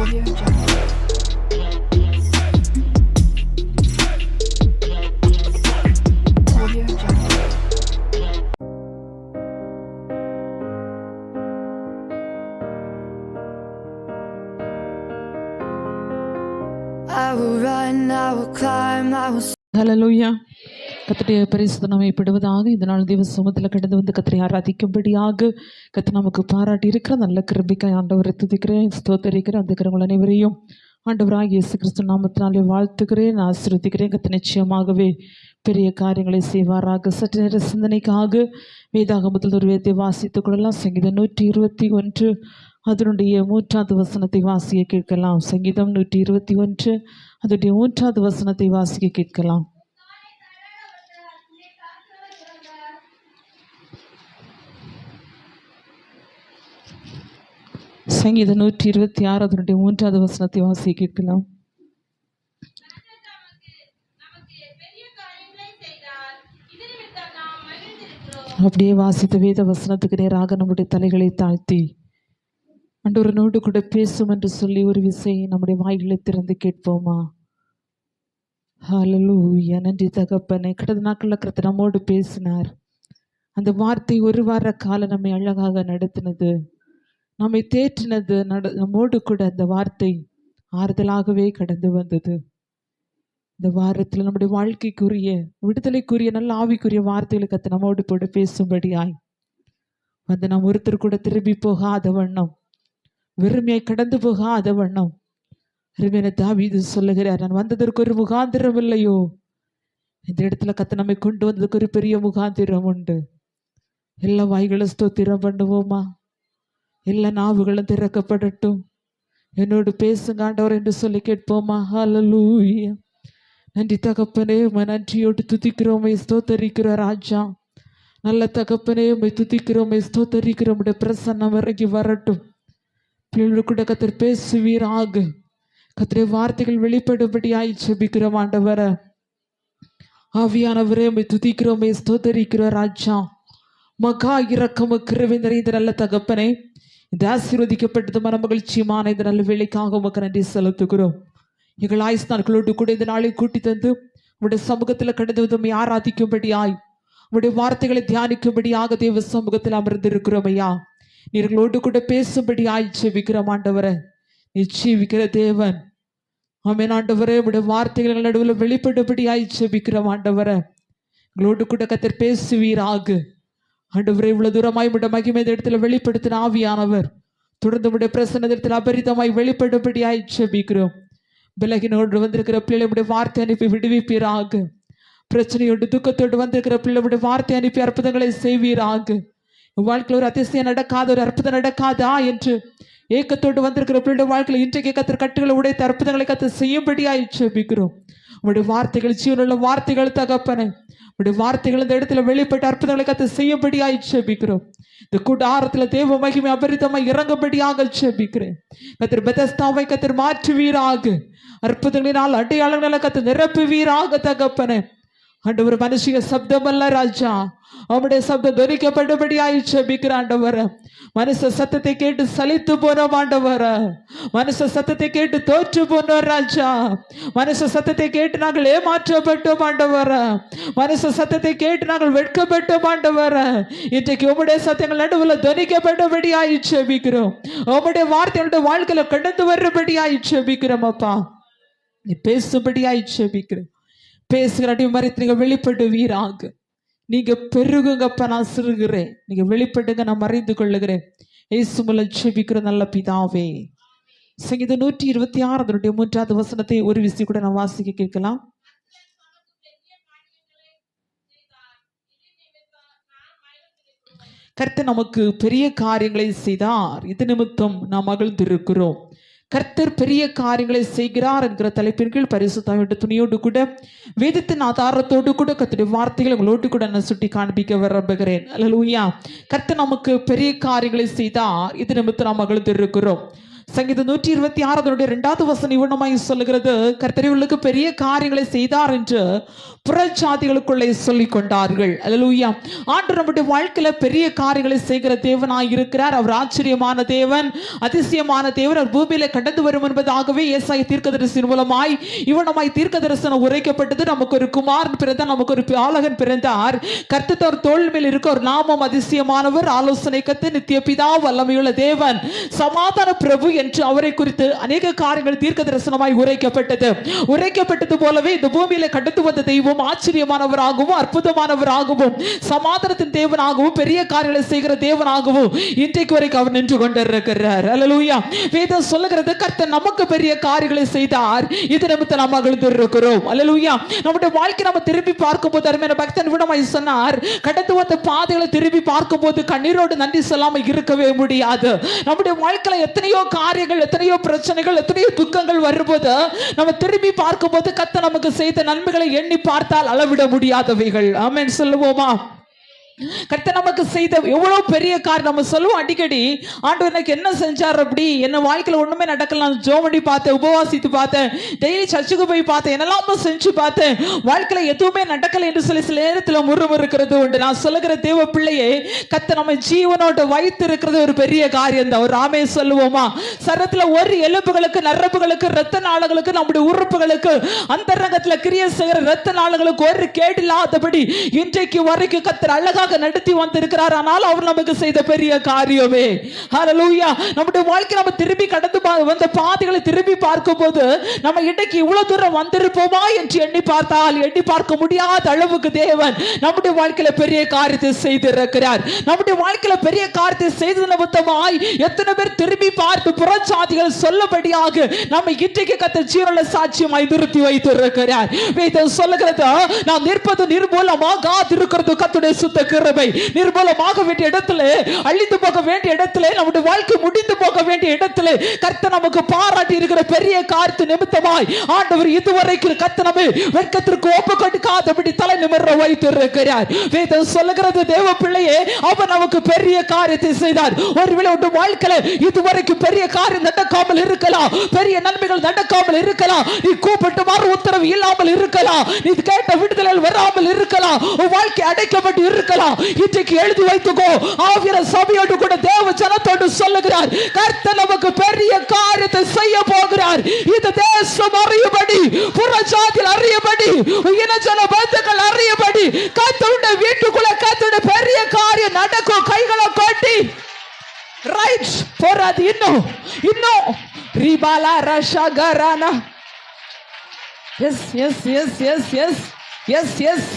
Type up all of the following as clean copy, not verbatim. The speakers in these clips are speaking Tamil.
Audio Jungle. Audio Jungle. I will run, I will climb, I will. ஹல்லேலூயா. கர்த்தருடைய பரிசுத்த நாமப்படுவதாக இந்த நாள் தேவ சமூகத்தில் கடந்து வந்து கர்த்தரை ஆராதிக்கும்படியாக கர்த்தர் நமக்கு பாராட்டி இருக்கிற நல்ல கிருபைக்காய் ஆண்டவரை துதிக்கிறேன், ஸ்தோத்தரிக்கிறேன். அந்த கிரங்கள் அனைவரையும் ஆண்டவராக இயேசு கிறிஸ்து நாமத்தினாலே வாழ்த்துக்கிறேன், ஆசீர்வதிக்கிறேன். கர்த்தர் நிச்சயமாகவே பெரிய காரியங்களை செய்வாராக. சற்று நேர சிந்தனைக்காக வேதாகமத்தில் ஒரு வேதத்தை வாசித்துக் கொள்ளலாம். சங்கீதம் 121 அதனுடைய 3வது வசனத்தை வாசிக்க கேட்கலாம். சங்கீதம் 121 அதனுடைய 3வது வசனத்தை வாசிக்க கேட்கலாம். சங்கீதம் 126 அதனுடைய 3வது வசனத்தை வாசிக்க கேட்கலாம். அப்படியே வாசித்த வேத வசனத்துக்கு நேராக நம்முடைய தலைகளை தாழ்த்தி ஆண்டவரோடு கூட பேசும் என்று சொல்லி ஒரு விசை நம்முடைய வாய்களை திறந்து கேட்போமா? ஹல்லேலூயா. நன்றி தகப்பனே. கடந்த நாட்களில் கர்த்தர் நம்மோடு பேசினார். அந்த வார்த்தை ஒரு வார காலம் நம்மை அழகாக நடத்தினது, நம்மை தேற்றினது. நம்மோடு கூட அந்த வார்த்தை ஆறுதலாகவே கடந்து வந்தது. இந்த வாரத்தில் நம்முடைய வாழ்க்கைக்குரிய விடுதலைக்குரிய நல்ல ஆவிக்குரிய வார்த்தைகளை கர்த்தர் நம்மோடு கூட பேசும்படியாய் வந்து நாம் ஒருத்தர் கூட திரும்பி போகாத வண்ணம், வெறுமையை கடந்து போகாத வண்ணம் அருமையான தாவீது சொல்லுகிறார், நான் வந்ததற்கு ஒரு முகாந்திரம் இல்லையோ, இந்த இடத்துல கர்த்தர் நம்மை கொண்டு வந்ததுக்கு ஒரு பெரிய முகாந்திரம் உண்டு. எல்லா வாய்களும் ஸ்தோத்திரம் பண்ணுவோமா? எல்லா நாவுகளும் திறக்கப்படட்டும். என்னோடு பேசுங்க ஆண்டவர் என்று சொல்லி கேட்போமா? ஹல்லேலூயா. நன்றி தகப்பனே, நன்றியோடு துதிக்கிறோமே, ஸ்தோத்தரிக்கிற ராஜா. நல்ல தகப்பனே, உம்மை துதிக்கிறோமே, ஸ்தோத்தரிக்கிறோம். பிரசன்னம் இறங்கி வரட்டும். பிள்ளைகள் கூட கர்த்தர் பேசுவீராக. கர்த்தருடைய வார்த்தைகள் வெளிப்படும்படியாய் ஜெபிக்கிறோம் ஆண்டவரே. ஆவியானவரே, உம்மை துதிக்கிறோமே, ஸ்தோத்தரிக்கிற ராஜா. மகா இரக்கம கிருபை நிறைந்த நல்ல தகப்பனே, இந்த ஆசீர்வதிக்கப்பட்டது மனமகிழ்ச்சியுமான இந்த நல்ல வேலைக்காக உமக்கு நன்றி செலுத்துகிறோம். எங்கள் ஆயுஸ் நாட்களோடு கூட இந்த நாளை கூட்டி தந்து உடைய சமூகத்தில் கடந்து வந்து ஆராதிக்கும்படியாய், உடைய வார்த்தைகளை தியானிக்கும்படியாக தேவ சமூகத்தில் அமர்ந்திருக்கிறோம் ஐயா. நீர்களோடு கூட பேசும்படியாய் ஜெபிக்கிறோம் ஆண்டவரே. நீ ஜீவிக்கிற தேவன். ஆமென் ஆண்டவரே. உடைய வார்த்தைகள் நடுவில் வெளிப்படும்படியாய் ஜெபிக்கிறோம் ஆண்டவரே. எங்களோடு கூட கர்த்தர் பேசுவீராக ஆண்டவரே. இவ்வளவு தூரமாய் உடைய மகிமை இந்த இடத்துல வெளிப்படுத்தின ஆவியானவர் தொடர்ந்து உடைய பிரசன்னத்தில் அபரிதமாய் வெளிப்படும்படியாய் ஜெபிக்கிறோம். விலகினோடு வந்திருக்கிற பிள்ளைகளுடைய வார்த்தை அனுப்பி விடுவிப்பீராக. பிரச்சனையோடு துக்கத்தோடு வந்திருக்கிற பிள்ளைகளுடைய வார்த்தை அனுப்பி அற்புதங்களை செய்வீராக. வாழ்க்கையில் ஒரு அதிசயம் நடக்காத, ஒரு அற்புதம் நடக்காதா என்று ஏக்கத்தோடு வந்திருக்கிற பிள்ளைடைய வாழ்க்கையில் இன்றைக்கு கர்த்தர் கட்டுகளை உடைத்த அற்புதங்களை கர்த்தர் செய்யும்படியாய் ஜெபிக்கிறோம். உடைய வார்த்தைகள் ஜீவனுள்ள வார்த்தைகள் தகப்பனே. உடைய வார்த்தைகள் இந்த இடத்துல வெளிப்பட்ட அற்புதங்களை கர்த்தர் செய்யும்படியாய் ஜெபிக்கிறோம். இந்த கூடாரத்தில் தேவ மகிமை அபரிதமாய் இறங்கும்படியாக ஜெபிக்கிறேன். கர்த்தர் பெதஸ்தாவை கர்த்தர் மாற்றுவீராக. அற்புதங்களினால் அடையாளங்களை கர்த்தர் நிரப்புவீராக தகப்பனே. ஆண்டவர் மனுஷிய சப்தம் அல்ல ராஜா, அவனுடைய சப்தம் துரிக்கப்படும்படியாய் ஜெபிக்கிற ஆண்டவர. மனுஷ சத்தத்தை கேட்டு சலித்து போனோம் ஆண்டவர. மனுஷ சத்தத்தை கேட்டு தோற்று போனோம் ராஜா. மனுஷ சத்தத்தை கேட்டு நாங்கள் ஏமாற்றப்பட்டோம் ஆண்டவர. மனுஷ சத்தத்தை கேட்டு நாங்கள் வெட்கப்பட்டோம் ஆண்டவர. இன்றைக்கு உம்முடைய சத்தங்கள் நடுவில் துரிக்கப்பட்டபடியாய் ஜெபிக்கிறோம். உம்முடைய வார்த்தைகளுடைய வாழ்க்கையில கடந்து வரும்படியாய் ஜெபிக்கிறோம் அப்பா. நீ பேசும்படியாய் ஜெபிக்கிறேன். பேசுகிற மறைத்து நீங்க வெளிப்படுவீராக. நீங்க பெருகுங்கப்ப, நான் சிறுகிறேன். நீங்க வெளிப்படுங்க, நான் மறைந்து கொள்ளுகிறேன். இயேசு மூலம் ஜெபிக்கிற நல்ல பிதாவே. சங்கீதம் 126 அதனுடைய 3வது வசனத்தை ஒரு விசி கூட நான் வாசிக்க கேட்கலாம். கர்த்தர் நமக்கு பெரிய காரியங்களை செய்தார், இது நிமித்தம் நாம் மகிழ்ந்திருக்கிறோம். கர்த்தர் பெரிய காரியங்களை செய்கிறார் என்கிற தலைப்பின் கீழ் பரிசுத்த துணியோடு கூட வேதத்தின் ஆதாரத்தோடு கூட கர்த்தருடைய வார்த்தைகளை உங்களோடு கூட நான் சுட்டி காண்பிக்க விரும்புகிறேன். அல்லேலூயா. கர்த்தர் நமக்கு பெரிய காரியங்களை செய்தார், இது நிமித்தம் நாம் மகிழ்ந்திருக்கிறோம். சங்கீதம் 126 2வது வசனம் இவ்வளமாய் சொல்லுகிறது, கர்த்தர் பெரிய காரியங்களை செய்தார் என்று புறஜாதிகளுக்குள்ளே சொல்லிக் கொண்டார்கள். அல்லேலூயா. ஆண்டவர் நம்முடைய வாழ்க்கையில பெரிய காரியங்களை செய்கிற தேவனாய் இருக்கிறார். அவர் ஆச்சரியமான தேவன், அதிசயமான தேவன். அவர் பூமியில கடந்து வரும் என்பதாகவே ஏசாயா தீர்க்கதரிசியின் மூலமாய் இவனமாய் தீர்க்க தரிசனம் உரைக்கப்பட்டது. நமக்கு ஒரு குமாரன் பிறந்தார், நமக்கு ஒரு பாலகன் பிறந்தார். கர்த்தர் தோள் மேல் இருக்க ஒரு நாமம் அதிசயமானவர், ஆலோசனை கர்த்தர், நித்திய பிதா, வல்லமையுள்ள தேவன், சமாதான பிரபு என்று அவரை குறித்து அநேக காரியங்கள் தீர்க்க தரிசனமாய் உரைக்கப்பட்டது போலவே இந்த பூமியில கடந்து வந்த தெய்வம் ஆச்சரியமானவராகவும் அற்புதமானவராகவும் சமாதானத்தின் தேவனாகவும் பெரிய காரியங்களை செய்கிற தேவனாகவும் இன்றைக்கு வரைக்கும் அவர் நின்று கொண்டிருக்கிறார். அல்லேலூயா. வேதம் சொல்லுகிறது, கர்த்தர் நமக்கு பெரிய காரியங்களை செய்தார், இது நிமித்தம் நாம் மகிழ்ந்திருக்கிறோம். அல்லேலூயா. நம்முடைய வாழ்க்கை நம்ம திரும்பி பார்க்கும்போது அருமையான பக்தன் விடமாய் சொன்னார், கடந்து வந்த பாதைகளை திரும்பி பார்க்கும்போது கண்ணீரோடு நன்றி சொல்லாம இருக்கவே முடியாது. நம்முடைய வாழ்க்கையில எத்தனையோ காரியங்கள், எத்தனையோ பிரச்சனைகள், எத்தனையோ துக்கங்கள் வரும்போது நம்ம திரும்பி பார்க்கும்போது கர்த்தர் நமக்கு செய்த நன்மைகளை எண்ணி பார்த்தால் அளவிட முடியாதவைகள். ஆமென் சொல்லுவோமா? கர்த்தர் நமக்கு செய்த எவ்வளவு பெரிய காரியம். நம்ம சொல்லுவோம் அடிக்கடி, ஆண்டவர் எனக்கு என்ன செஞ்சார், அப்படி என்ன வாழ்க்கையில ஒண்ணுமே நடக்கல, நான் ஜெபம் பண்ணி பார்த்தேன், உபவாசித்து பார்த்தேன், டெய்லி சர்ச்சுக்கு போய் பார்த்தேன், என்னெல்லாமோ செஞ்சு பார்த்தேன், வாழ்க்கையில எதுவுமே நடக்கல என்று சொல்லி சில நேரத்தில் முறுமுறுக்கிறது உண்டு. நான் சொல்லுகிற தேவ பிள்ளையே, கர்த்தர் நம்ம ஜீவனோட வைத்து இருக்கிறது ஒரு பெரிய காரியம் தான். ஒரு ஆமே சொல்லுவோமா? சரத்துல ஒரு எலும்புகளுக்கு, நரம்புகளுக்கு, இரத்த நாளங்களுக்கு, நம்முடைய உறுப்புகளுக்கு, அந்தரங்கத்துல கிரியை செய்கிற இரத்த நாளங்களுக்கு ஒரு கேடில்லாதபடி இன்றைக்கு வரைக்கும் கர்த்தர் அழகா நடத்தி வந்திருக்கிறார். ஆனால் அவர் நமக்கு செய்த பெரிய காரியமே. ஹல்லேலூயா. நம்முடைய வாழ்க்கை நம்ம திரும்பி கடந்து வந்த பாதைகளை திரும்பி பார்க்கும்போது நம்ம இன்னைக்கு இவ்வளவு தூரம் வந்திருப்போமா என்று எண்ணி பார்த்தால் எண்ணி பார்க்க முடியாத அளவுக்கு தேவன் நம்முடைய வாழ்க்கையில பெரிய காரியத்தை செய்திருக்கிறார். நம்முடைய வாழ்க்கையில பெரிய காரியத்தை செய்தது நிமித்தமாய் எத்தனை பேர் திரும்பி பார்த்து புறச்சாதிகள் சொல்லபடியாக நம்ம இன்றைக்கு கர்த்தர் ஜீவனுள்ள சாட்சியமாய் நிறுத்தி வைத்திருக்கிறார். வேதம் சொல்லுகிறது, நாம் நிற்பது நிர்மூலமாக இருக்கிறது கர்த்தருடைய சுத்த கிருபை. நிர்மூலமாக வேண்டிய இடத்துல, அழிந்து போக வேண்டிய இடத்துல, நம்முடைய வாழ்க்கை முடிந்து போக வேண்டிய இடத்துல கர்த்தர் நமக்கு பாராட்டி இருக்கிற பெரிய காரியத்து நிமித்தமாய் ஆண்டவர் இதுவரைக்கும் கர்த்தர் நம்மை வெட்கத்திற்கு ஒப்பு கொடுக்காதபடி தலை நிமிர வைத்திருக்கிறார். வேதம் சொல்லுகிறது, தேவ பிள்ளையே, அவர் நமக்கு பெரிய காரியத்தை செய்தார். ஒருவேளை உன் வாழ்க்கையில இதுவரைக்கும் பெரிய காரியம் நடக்காமல் இருக்கலாம், பெரிய நன்மைகள் நடக்காமல் இருக்கலாம், நீ கூப்பிட்டு மாறு உத்தரவு இல்லாமல் இருக்கலாம், நீ கேட்ட விடுதலையில் வராமல் இருக்கலாம், உன் வாழ்க்கை அடைக்கப்பட்டு இருக்கலாம். இன்றைக்கு எழுதி வைத்துக்கோ, ஆவியான சபையோடு கூட தேவ ஜனத்தோடு சொல்லுகிறார், கர்த்தர் நமக்கு பெரிய காரியத்தை செய்ய போகிறார். இந்த தேசம் அறியபடி, புறஜாதிகள் அறியபடி, இனஜன பந்துகள் அறியபடி, கர்த்தருடைய வீட்டுக்குள்ள கர்த்தருடைய பெரிய காரியம் நடக்கும். கைகளை கொட்டி ரைட் போராது. இன்னும் ரிபாலா ரஷகரானா. Yes yes yes yes yes yes yes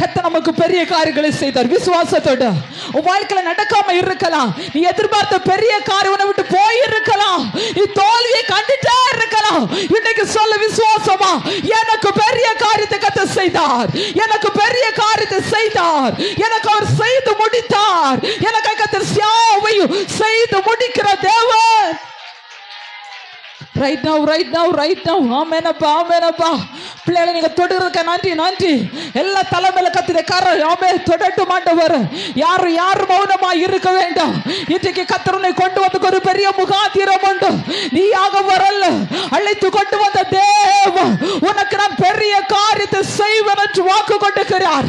கர்த்தர் நமக்கு பெரிய காரியங்களை செய்தார். விசுவாசத்தோடு உன் வாழ்க்கையில நடக்காம இருக்கலாம், நீ எதிர்பார்த்த பெரிய காரியம் உன்னை விட்டு போயிருக்கலாம், நீ தோல்வியை கண்டுட்டே இருக்கலாம். இன்னைக்கு சொல்ல விசுவாசமா, எனக்கு பெரிய காரியத்தை கர்த்தர் செய்தார், எனக்கு பெரிய காரியத்தை செய்தார், எனக்கு அவர் செய்து முடித்தார், எனக்கு கர்த்தர் யாவையும் செய்து முடிக்கிற தேவன். Right now. ஆமெனப்பா, ஆமெனப்பா. பிள்ளைகளை நீங்க தொடுறதுக்கு நன்றி, நன்றி. எல்லா தலைமையில கத்திர காரர் ஆமே தொடட்டும் ஆண்டவர். யாரும் மௌனமா இருக்க வேண்டாம். இன்றைக்கு கர்த்தர் கொண்டு வந்து ஒரு பெரிய முகாந்திரம் உண்டு. நீயாக வரல, அழைத்து கொண்டு வந்த தேவன் உனக்கு நான் பெரிய காரியத்தை செய்வேன் என்று வாக்கு கொடுக்கிறார்.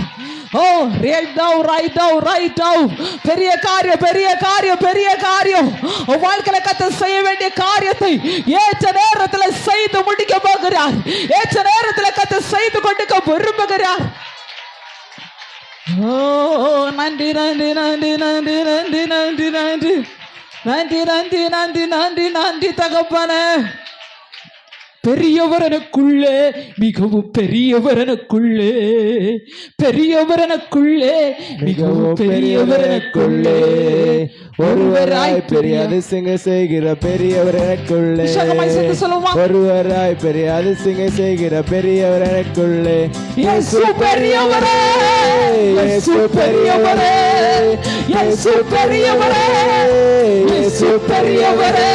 right now. பெரிய காரியம். வாழ்க்கையில கர்த்தர் செய்ய வேண்டிய காரியத்தை ஏற்ற நேரத்தில் செய்து முடிக்க போகிறார். ஏற்ற நேரத்தில் கர்த்தர் செய்து கொடுக்க விரும்புகிறார். நன்றி தகப்பனே. பெரியவர் எனக்குள்ளே, மிகவும் பெரியவர் எனக்குள்ளே, மிகவும் பெரியவர் எனக்குள்ளே, ஒருவராய் பெரிய அதிசயங்க செய்கிற பெரியவர் எனக்குள்ளே, ஒருவராய் பெரிய அதிசயங்க செய்கிற பெரியவர் எனக்குள்ளே. இயேசு பெரியவரே, இயேசு பெரியவரே, இயேசு பெரியவரே, இயேசு பெரியவரே,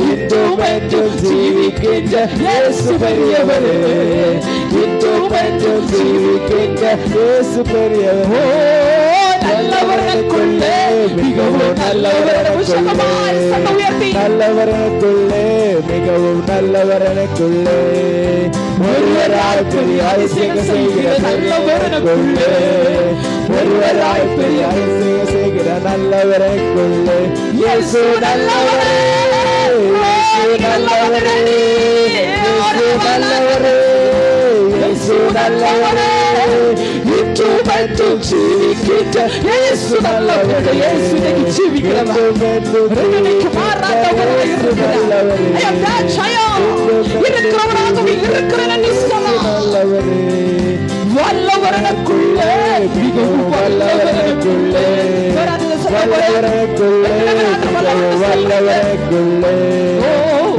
இன்றும் என்றும் ஜீவிக்கின்ற இயேசு பெரியவரே, இன்றும் என்றும் ஜீவிக்கின்ற இயேசு பெரியவரே. நல்லவர் எனக்குள்ளே மிகவும் நல்லவர் உற்சாகமாய் சத்தம் உயர்த்தி நல்லவர் எனக்குள்ளே மிகவும் நல்லவர் எனக்குள்ளே ஒருவராய் பெரிய அதிசயம் செய்கிற நல்லவர் எனக்குள்ளே ஒருவராய் பெரிய அதிசயம் செய்கிற நல்லவர் எனக்குள்ளே இயேசு நல்லவரே இயேசு நல்லவரே இயேசு நல்லவரே இயேசு நல்லவரே இன்றும் என்றும் ஜீவிக்கின்ற இயேசு நல்லவரே இயேசு இன்னைக்கு ஜீவிக்கிறவர் இன்னைக்கு மாறாதவராய் இருக்கிறார் இருக்கிறவராகவே இருக்கிறேன் நீ சொல்லவரே வல்லவர் எனக்குள்ளே மிகவும் வல்லவர் எனக்குள்ளே வல்லவர் எனக்குள்ளே வல்லவர் எனக்குள்ளே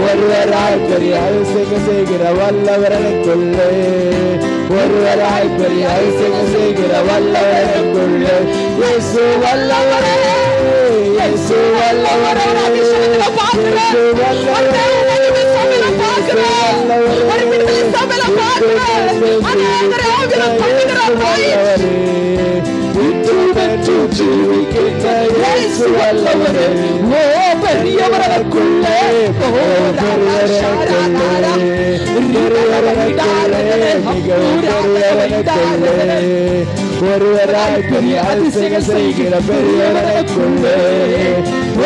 ஒருவராய் பெரிய அதிசயம் செய்கிற வல்லவர் எனக்குள்ளே ஒருவராய் பெரிய அதிசயம் செய்கிற வல்லவர் எனக்குள்ளே இயேசு வல்லவரே இயேசு வல்லவரே இயேசு வல்லவரே பெரியவர்களுக்குள்ளே ஒருவராய் பெரிய அதிசயம் செய்கிற பெரியவர்களுக்குள்ளே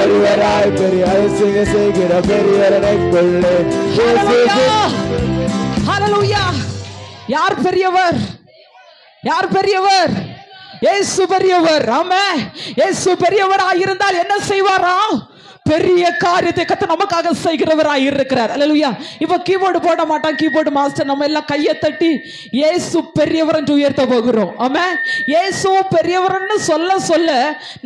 ஒருவராய் பெரிய அதிசயம் செய்கிற பெரியவர்களுக்குள்ளே ஹல்லேலூயா. யார் பெரியவர்? யார் பெரியவர்? இயேசு பெரியவர். ஆமென். இயேசு பெரியவராய் இருந்தால் என்ன செய்வாரா? பெரிய காரியத்தை கர்த்தர் நமக்காக செய்கிறவராய் இருக்கிறார். அல்லேலூயா. இப்போ கீபோர்டு போட மாட்டான் கீபோர்டு மாஸ்டர், நம்ம எல்லாம் கையை தட்டி இயேசு பெரியவர் என்று உயர்த்த போகிறோம். ஆமென். இயேசு பெரியவர்னு சொல்ல சொல்ல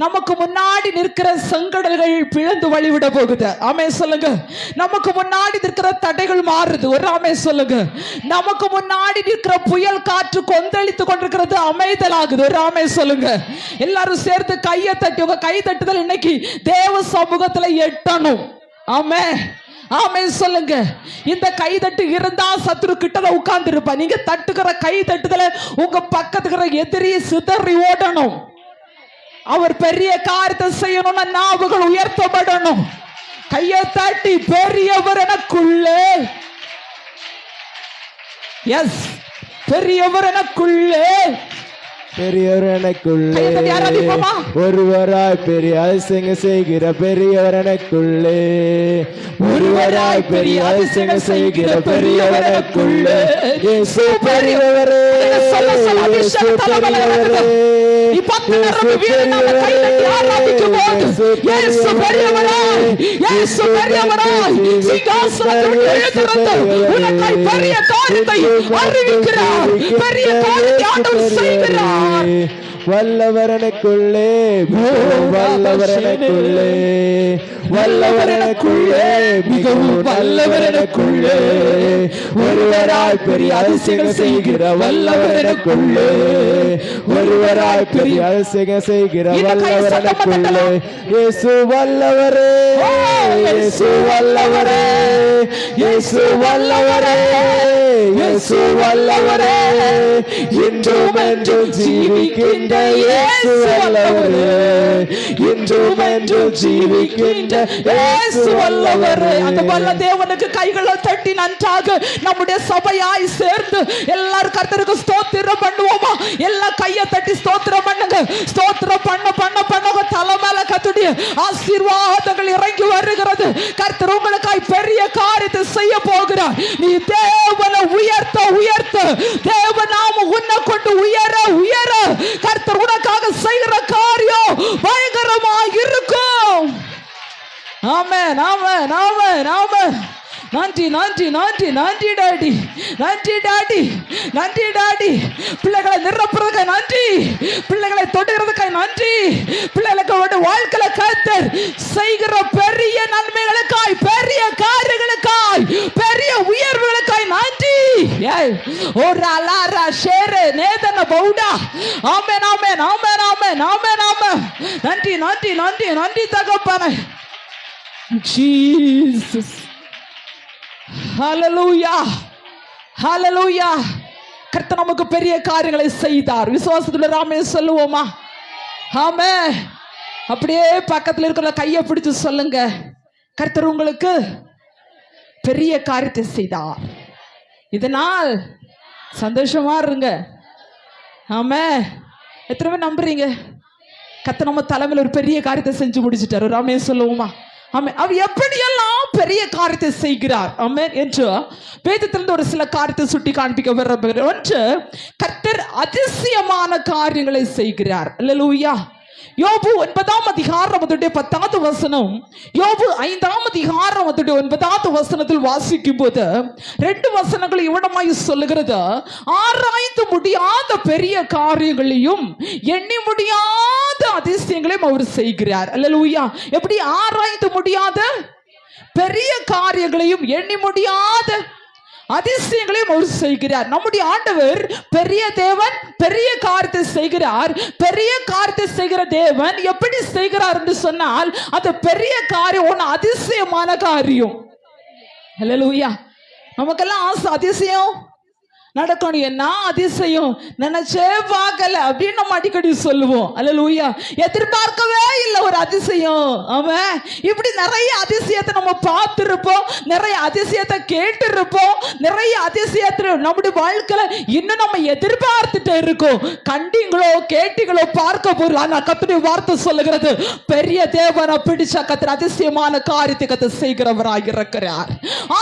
நமக்கு முன்னாடி நிற்கிற சங்கடங்கள் பிளந்து வழிவிட போகுது. ஆமென் சொல்லுங்க. நமக்கு முன்னாடி நிற்கிற தடைகள் மாறுது. ஒரு ஆமென் சொல்லுங்க. நமக்கு முன்னாடி நிற்கிற புயல் காற்று கொந்தளித்து கொண்டிருக்கிறது அமைதலாகுது. ஒரு ஆமென் சொல்லுங்க. எல்லாரும் சேர்த்து கையை தட்டி உங்க கை தட்டுதல் இன்னைக்கு தேவ சமூகத்துல எட்டணும். ஆமென். ஆமென் சொல்லுங்க. இந்த கை தட்டு இருந்தா சத்துரு கிட்ட உட்கார்ந்து இருப்பா. நீங்க தட்டுகிற கை தட்டுதல உங்க பக்கத்துக்கிற எதிரி சிதறி ஓடணும். அவர் பெரிய காரியத்தை செய்யணும்னா நாவுகள் உயர்த்தப்படணும். கையை தட்டி பெரியவர் எனக்குள்ளே, எஸ் பெரியவர் எனக்குள்ளே, பெரியவர் எனக்குள்ளே ஒருவராய் பெரிய அதிசயம் செய்கிற பெரியவர் எனக்குள்ளே ஒருவராய் பெரிய அதிசயம் செய்கிற பெரியவர் எனக்குள்ளே இயேசு பெரியவரே இயேசு பெரியவரே வல்லவரனுக்குள்ளே வல்லவரனுக்குள்ளே வல்லவரனுக்குள்ளே மிகவும் வல்லவரனுக்குள்ளே ஒருவராய் பெரிய அதிசயம் செய்கிற வல்லவரனுக்குள்ளே ஒருவராய் பெரிய அதிசயம் செய்கிற வல்லவரனுக்குள்ளே இயேசு வல்லவரே இயேசு வல்லவரே இயேசு வல்லவரே இயேசு வல்லவரே இன்றும் என்றும் ஜீவிக்கின்ற இயேசு வல்லவரே இன்றும் என்றும் ஜீவிக்கின்ற இயேசு வல்லவரே. அந்த வல்ல தேவனுக்கு கைகளை தட்டி நன்றாக நம்முடைய சபையாய் சேர்ந்து எல்லாரும் கர்த்தருக்கு ஸ்தோத்திரம் பண்ணுவோமா? எல்லாம் கையை தட்டி ஸ்தோத்திரம் பண்ணுங்க. ஸ்தோத்திரம் பண்ண பண்ண பண்ண தலை மேல கர்த்தருடைய ஆசீர்வாதங்கள் இறங்கி வருகிறது. கர்த்தர் உங்களுக்காய் பெரிய காரியத்தை செய்ய போகிறார். நீ தேவனை உயர்த்த உயர்த்த தேவ நாம உன்னை கொண்டு உயர உயர கர்த்தர் உனக்காக செய்கிற காரியம் பயங்கரமா இருக்கும். ஆமென் ஆமென் ஆமென் ஆமென். நன்றி நன்றி நன்றி நன்றி டாடி, நன்றி டாடி, நன்றி டாடி. பிள்ளைகளை நிரப்புறதுக்காய் நன்றி, பிள்ளைகளை தொடுகிறதுக்காய் நன்றி, பிள்ளைகளுக்கு வாழ்க்கையில கர்த்தர் செய்கிற பெரிய நன்மைகளுக்காய் பெரிய காரியங்களுக்காய் பெரிய உயர்வுகளுக்காய் நன்றி. ஒரு அலாரா ஷேரே நேதன பவுடா. ஆமென் ஆமென் ஆமென் ஆமென் ஆமென் ஆமென். நன்றி நன்றி நன்றி நன்றி தகப்பனே. ஜீசஸ். ஹல்லேலூயா ஹல்லேலூயா. கர்த்தர் நமக்கு பெரிய காரியங்களை செய்தார். விசுவாசத்துல ராமே சொல்லுவோமா? ஆமே. அப்படியே பக்கத்துல இருக்கிற கையை பிடிச்சு சொல்லுங்க, கர்த்தர் உங்களுக்கு பெரிய காரியத்தை செய்தார். இதனால் சந்தோஷமா இருங்க. ஆமே. எத்தனை பேர் நம்புறீங்க? கர்த்தர் நம்ம தலைமையில் ஒரு பெரிய காரியத்தை செஞ்சு முடிச்சிட்டார். ஒரு ஆமே சொல்லுவோமா? ஆமே. அவர் எப்படியெல்லாம் பெரிய காரியத்தை செய்கிறார் ஆமே என்று வேதத்திலிருந்து ஒரு சில காரியத்தை சுட்டி காண்பிக்க விரும்புகிறேன். ஒன்று, கர்த்தர் அதிசயமான காரியங்களை செய்கிறார். அல்லேலூயா. யோபு 9ஆம் அதிகாரம் 10வது வசனம், யோபு 5ஆம் அதிகாரம் 9வது வசனத்தில் வாசிக்கும் போது 2 வசனங்கள் இவ்விடமாய் சொல்லுகிறது, ஆராய்ந்து முடியாத பெரிய காரியங்களையும் எண்ணி முடியாத அதிசயங்களையும் அவர் செய்கிறார். அல்லேலூயா. எப்படி ஆராய்ந்து முடியாத பெரிய காரியங்களையும் எண்ணி முடியாத அதிசயங்களையும் அவர் செய்கிறார். நம்முடைய ஆண்டவர் பெரிய தேவன், பெரிய காரியத்தை செய்கிறார். பெரிய காரியத்தை செய்கிற தேவன் எப்படி செய்கிறார் என்று சொன்னால், அது பெரிய காரியம், ஒன்று அதிசயமான காரியம். அல்லேலூயா. நமக்கெல்லாம் ஆசை அதிசயம் நடக்கணும். என்ன அதிசயம் நினைச்சே பார்க்கல அப்படின்னு நம்ம அடிக்கடி சொல்லுவோம். அல்லேலூயா. எதிர்பார்க்கவே இல்லை ஒரு அதிசயம். அவன் இப்படி நிறைய அதிசயத்தை நம்ம பார்த்திருப்போம், நிறைய அதிசயத்தை கேட்டிருப்போம், நிறைய அதிசயத்தை நம்முடைய வாழ்க்கையில இன்னும் நம்ம எதிர்பார்த்துட்டு இருக்கோம். கண்டீங்களோ கேட்டீங்களோ பார்க்க போறோம். ஆனா கர்த்தருடைய வார்த்தை சொல்லுகிறது, பெரிய தேவனை பிடிச்ச கர்த்தர் அதிசயமான காரியத்தை கர்த்தர் செய்கிறவராக இருக்கிறார்.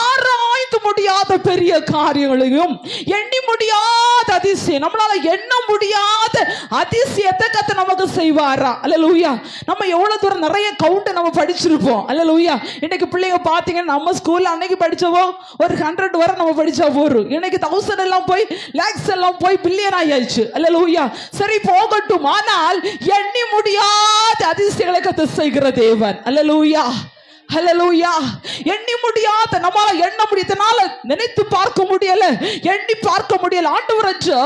ஆராய்ந்து முடியாத பெரிய காரியங்களையும் எண்ணி முடியாத அதிசயம், நம்மளால எண்ண முடியாத அதிசயத்தை கர்த்தர் நமக்கு செய்வாரா. அல்லேலூயா. நம்ம எவ்வளவு தூரம் நிறைய கவுண்ட் நம்ம படிச்சிருப்போம். அல்லேலூயா. இன்னைக்கு பிள்ளைங்க பாத்தீங்கன்னா நம்ம ஸ்கூல்ல அன்னைக்கு படிச்சவோ ஒரு 100 வரை நம்ம படிச்சா போறோம். இன்னைக்கு 1000 எல்லாம் போய் லேக்ஸ் எல்லாம் போய் பில்லியன் ஆயாச்சு. அல்லேலூயா. சரி போகட்டும். ஆனால் எண்ணி முடியாத அதிசயங்களை கர்த்தர் செய்கிற தேவன். அல்லேலூயா. ஹல்லேலூயா. எண்ணி முடியாத, நம்மால எண்ண முடியதனால நினைத்து பார்க்க முடியல, எண்ணி பார்க்க முடியல. ஆண்டவர் என்று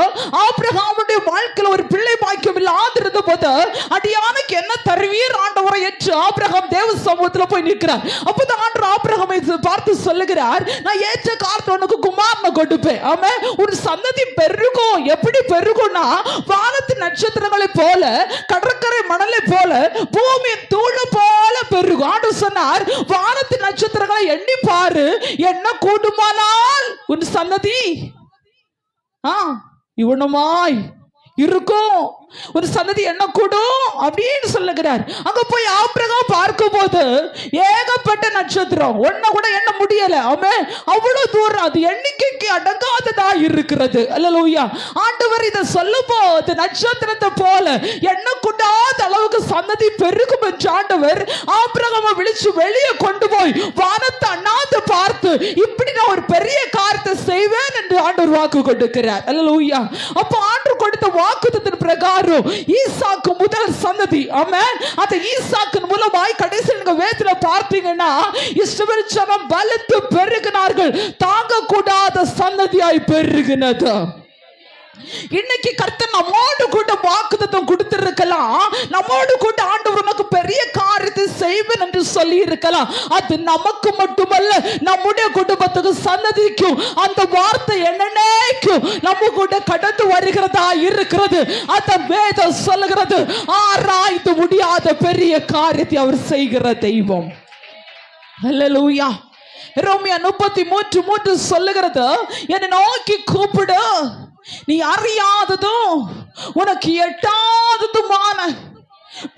ஆபிரகாமுடைய வாழ்க்கையில் ஒரு பிள்ளை பாக்கியம் இல்லாதிருந்த போது, அடியானுக்கு என்ன தருவீர் ஆண்டவரை என்று ஆபிரகாம் தேவ சமூகத்தில் போய் நிற்கிறார். அப்போது ஆண்டவர் ஆபிரகாமை பார்த்து சொல்லுகிறார், நான் ஏற்ற காலத்தில் உனக்கு குமாரனை கொடுப்பேன். ஆமே. ஒரு சந்ததி பெருகும். எப்படி பெருகும்னா, வானத்து நட்சத்திரங்களை போல, கடற்கரை மணலை போல, பூமியின் தூளை போல பெருகும். ஆண்டவர் சொன்னார், வானத்து நட்சத்திரங்களை எண்ணி பாரு, என்ன கூடுமானால் உன் சந்ததி இவனுமாய் இருக்கும். ஒரு சந்ததி என்ன கூடும் அப்படின்னு சொல்லுகிறார். அங்க போய் ஆபிரகாம் பார்க்கும் போது ஏகப்பட்ட நட்சத்திரம், ஒன்ன கூட எண்ண முடியல. ஆமென். அவ்வளவு தூரம், அது எண்ணிக்கைக்கு அடங்காததா இருக்கிறது. அல்லேலூயா. ஆண்டவர் இதை சொல்லும் போது நட்சத்திரத்தை போல எண்ண கூடாத அளவுக்கு சந்ததி பெருகும் என்று ஆண்டவர் ஆபிரகாமை விழிச்சு வெளியே கொண்டு போய் வானத்தை அண்ணாந்து பார்த்து, இப்படி நான் ஒரு பெரிய காரியத்தை செய்வேன் என்று ஆண்டவர் வாக்கு கொடுக்கிறார். அல்லேலூயா. அப்ப ஆண்டவர் கொடுத்த வாக்குத்தத்தின் பிரகாரம் ஈசாக்கு முதல் சந்ததி. ஆமென். அந்த ஈசாக்கின் மூலமாய் கடைசியில் நீங்க வேதத்துல பார்த்தீங்கன்னா, இஸ்ரவேல் ஜனம் பலத்து பெருகினார்கள், தாங்க கூடாத சந்ததியாய் பெருகினது. இன்னைக்கு கர்த்தர் நம்மோடு கூட வாக்குத்தத்தம் கொடுத்திருக்கலாம், நம்மோடு கூட ஆண்டவர் உனக்கு பெரிய காரியத்தை செய்வேன் என்று சொல்லி இருக்கலாம். அது நமக்கு மட்டுமல்ல, நம்முடைய குடும்பத்துக்கு சந்ததிக்கும் அந்த வார்த்தை என்னைக்கும் நம்ம கூட கடந்து வருகிறதா இருக்கிறது. அந்த வேதம் சொல்லுகிறது, ஆராய்ந்து முடியாத பெரிய காரியத்தை அவர் செய்கிற தெய்வம். அல்லேலூயா. ரோமியா 33:3 சொல்லுகிறது, என்னை நோக்கி கூப்பிடு, நீ அறியாததும் உனக்கு எட்டாததுமான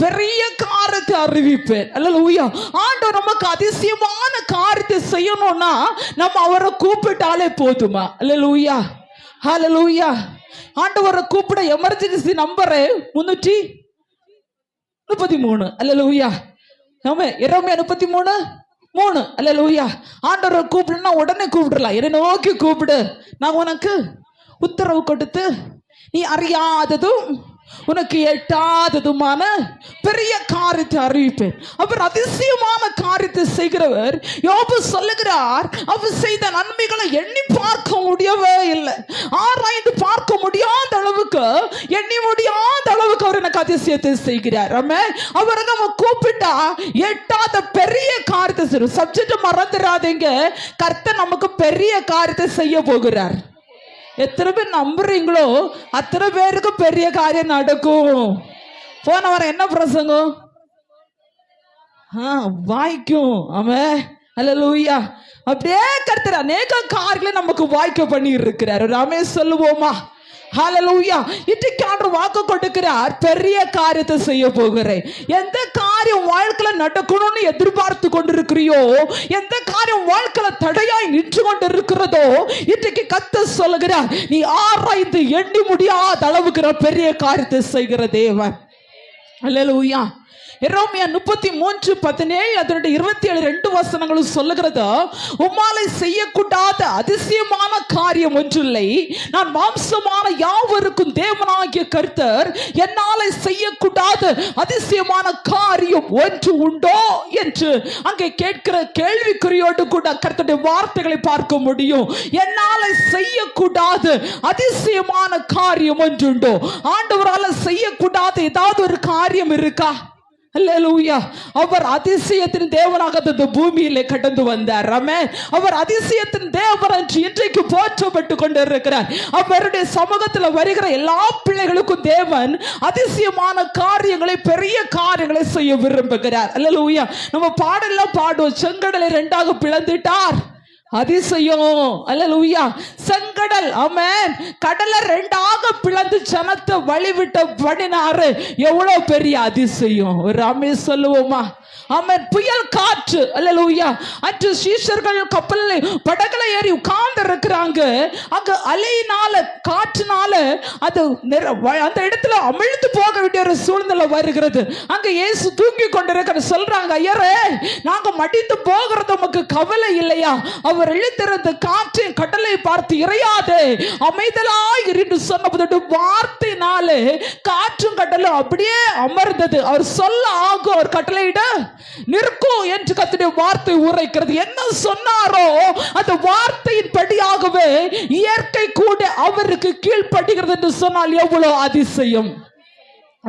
பெரிய காரியத்தை அறிவிப்பேன். அல்லேலூயா. ஆண்டவர் நமக்கு அதிசயமான காரியத்தை செய்யணும்னா நம்ம அவரை கூப்பிட்டாலே போதுமா? அல்லேலூயா. ஹல்லேலூயா. ஆண்டவரை கூப்பிட எமர்ஜென்சி நம்பர் 333. அல்லேலூயா. ஆமென். ரோமியா 33:3. அல்லேலூயா. ஆண்டவரை கூப்பிடுனா உடனே கூப்பிடலாம். என்னை நோக்கி கூப்பிடு, நான் உனக்கு உத்தரவு கொடுத்து நீ அறியாததும் உனக்கு எட்டாததுமான பெரிய காரியத்தை அறிவிப்பேன். அவர் அதிசயமான காரியத்தை செய்கிறவர். யோபு சொல்லுகிறார், அவர் செய்த நன்மைகளை எண்ணி பார்க்க முடியவே இல்லை, ஆராய்ந்து பார்க்க முடியாத அளவுக்கு, எண்ணி முடியாத அளவுக்கு அவர் எனக்கு அதிசயத்தை செய்கிறார். அவரை நம்ம கூப்பிட்டா எட்டாத பெரிய காரியத்தை செய்யும். சப்ஜெக்ட் மறந்துடாதீங்க, கர்த்தர் நமக்கு பெரிய காரியத்தை செய்ய போகிறார். எத்தனை பேர் நம்புறீங்களோ அத்தனை பேருக்கு பெரிய காரியம் நடக்கும். போன வாரம் என்ன பிரசங்கம்? வாய்க்கும். ஆமென். அல்லேலூயா. அப்படியே கர்த்தர் அநேக காரியங்களை நமக்கு வாய்க்க பண்ணி இருக்கிறார். ராமே சொல்லுவோமா? ஹalleluya. இன்றைக்கு ஆண்டவர் வாக்கு கொடுக்கிறார், பெரிய காரியத்தை செய்ய போகிறேன். எந்த காரியம் வாழ்க்கையில நடக்கணும்னு எதிர்பார்த்து கொண்டிருக்கிறியோ, எந்த காரியம் வாழ்க்கையில தடையாய் நின்று கொண்டிருக்கிறதோ, இன்றைக்கு கர்த்தர் சொல்லுகிறார், நீ ஆராய்ந்து எண்ணி முடியாத அளவுக்கு பெரிய காரியத்தை செய்கிற தேவன். ஹalleluya. எரேமியா 33:17 அதனுடைய 27 2 வசனங்களும் சொல்லுகிறது, உம்மாலை செய்யக்கூடாத அதிசயமான காரியம் ஒன்றில்லை. நான் மாம்சமான யாவருக்கும் தேவனாகிய கர்த்தர் என்னாலே செய்யக்கூடாத அதிசயமான காரியம் ஒன்று உண்டோ என்று அங்கே கேட்கிற கேள்விக்குறியோடு கூட கர்த்தருடைய வார்த்தைகளை பார்க்க முடியும். என்னாலே செய்யக்கூடாத அதிசயமான காரியம் ஒன்று உண்டோ? ஆண்டவரால செய்யக்கூடாத ஏதாவது ஒரு காரியம் இருக்கா? அல்லேலூயா. அவர் அதிசயத்தின் தேவனாக இந்த பூமியிலே கடந்து வந்தார். ஆமென். அவர் அதிசயத்தின் தேவன் என்று இன்றைக்கு போற்றப்பட்டு கொண்டிருக்கிறார். அவருடைய சமூகத்தில் வருகிற எல்லா பிள்ளைகளுக்கும் தேவன் அதிசயமான காரியங்களை, பெரிய காரியங்களை செய்ய விரும்புகிறார். அல்லேலூயா. நம்ம பாடெல்லாம் பாடுவோம், செங்கடலை 2ஆக பிளந்துட்டார், அதிசயம். அல்லேலூயா. செங்கடல், ஆமென், கடலை 2ஆக பிளந்து ஜனத்தை வழிவிட்ட பண்ணினாரு, எவ்வளவு பெரிய அதிசயம். ஒரு ஆமென் சொல்லுவோமா? ஆமென். புயல் காற்று, அல்லேலூயா. அன்று சீஷர்கள் கப்பலில் படகுல ஏறி உட்கார்ந்து இருக்கிறாங்க. அங்க அலையினால, காற்றுனால அது அந்த இடத்துல அமிழ்ந்து போக வேண்டிய ஒரு சூழ்நிலை வருகிறது. அங்க இயேசு தூங்கி கொண்டிருக்கிற சொல்றாங்க, ஐயரே, நாங்க மடிந்து போகிறது உமக்கு கவலை இல்லையா? அவர் இழுத்திருந்த காற்றை கடலை பார்த்து இறையாதே, அமைதலாய் இருந்து சொன்னபோது வார்த்தையினாலே காற்றும் கடலும் அப்படியே அமர்ந்தது. அவர் சொல்ல ஆகும், அவர் கட்டளையிட நிற்கும் என்று கர்த்தருடைய வார்த்தை உரைக்கிறது. என்ன சொன்னாரோ அந்த வார்த்தையின் படியாகவே இயற்கை கூட அவருக்கு கீழ்ப்படுகிறது என்று சொன்னால் எவ்வளவு அதிசயம்.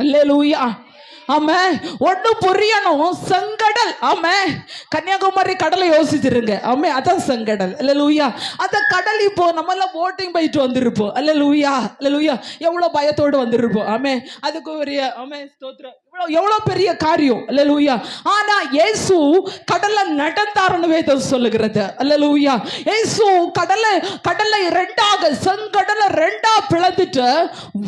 அல்லேலூயா. ஆமென். ஒண்ணு புரியணும், செங்கடல். ஆமென். கன்னியாகுமரி கடலை யோசிச்சிருங்க. ஆமென். அதான் செங்கடல். அல்லேலூயா. அந்த கடல் இப்போ நம்ம எல்லாம் போட்டிங் போயிட்டு வந்திருப்போம். அல்லேலூயா. அல்லேலூயா. எவ்வளவு பயத்தோடு வந்திருப்போம். ஆமென். அதுக்கு ஒரு ஆமென் ஸ்தோத்திரம். எவ்வளவு பெரிய காரியம். அல்லேலூயா. ஆனா இயேசு கடல்ல நடந்தாருன்னு வேதம் சொல்லுகிறது. அல்லேலூயா. இயேசு கடலை 2ஆக, செங்கடலை 2ஆ பிளந்துட்டு,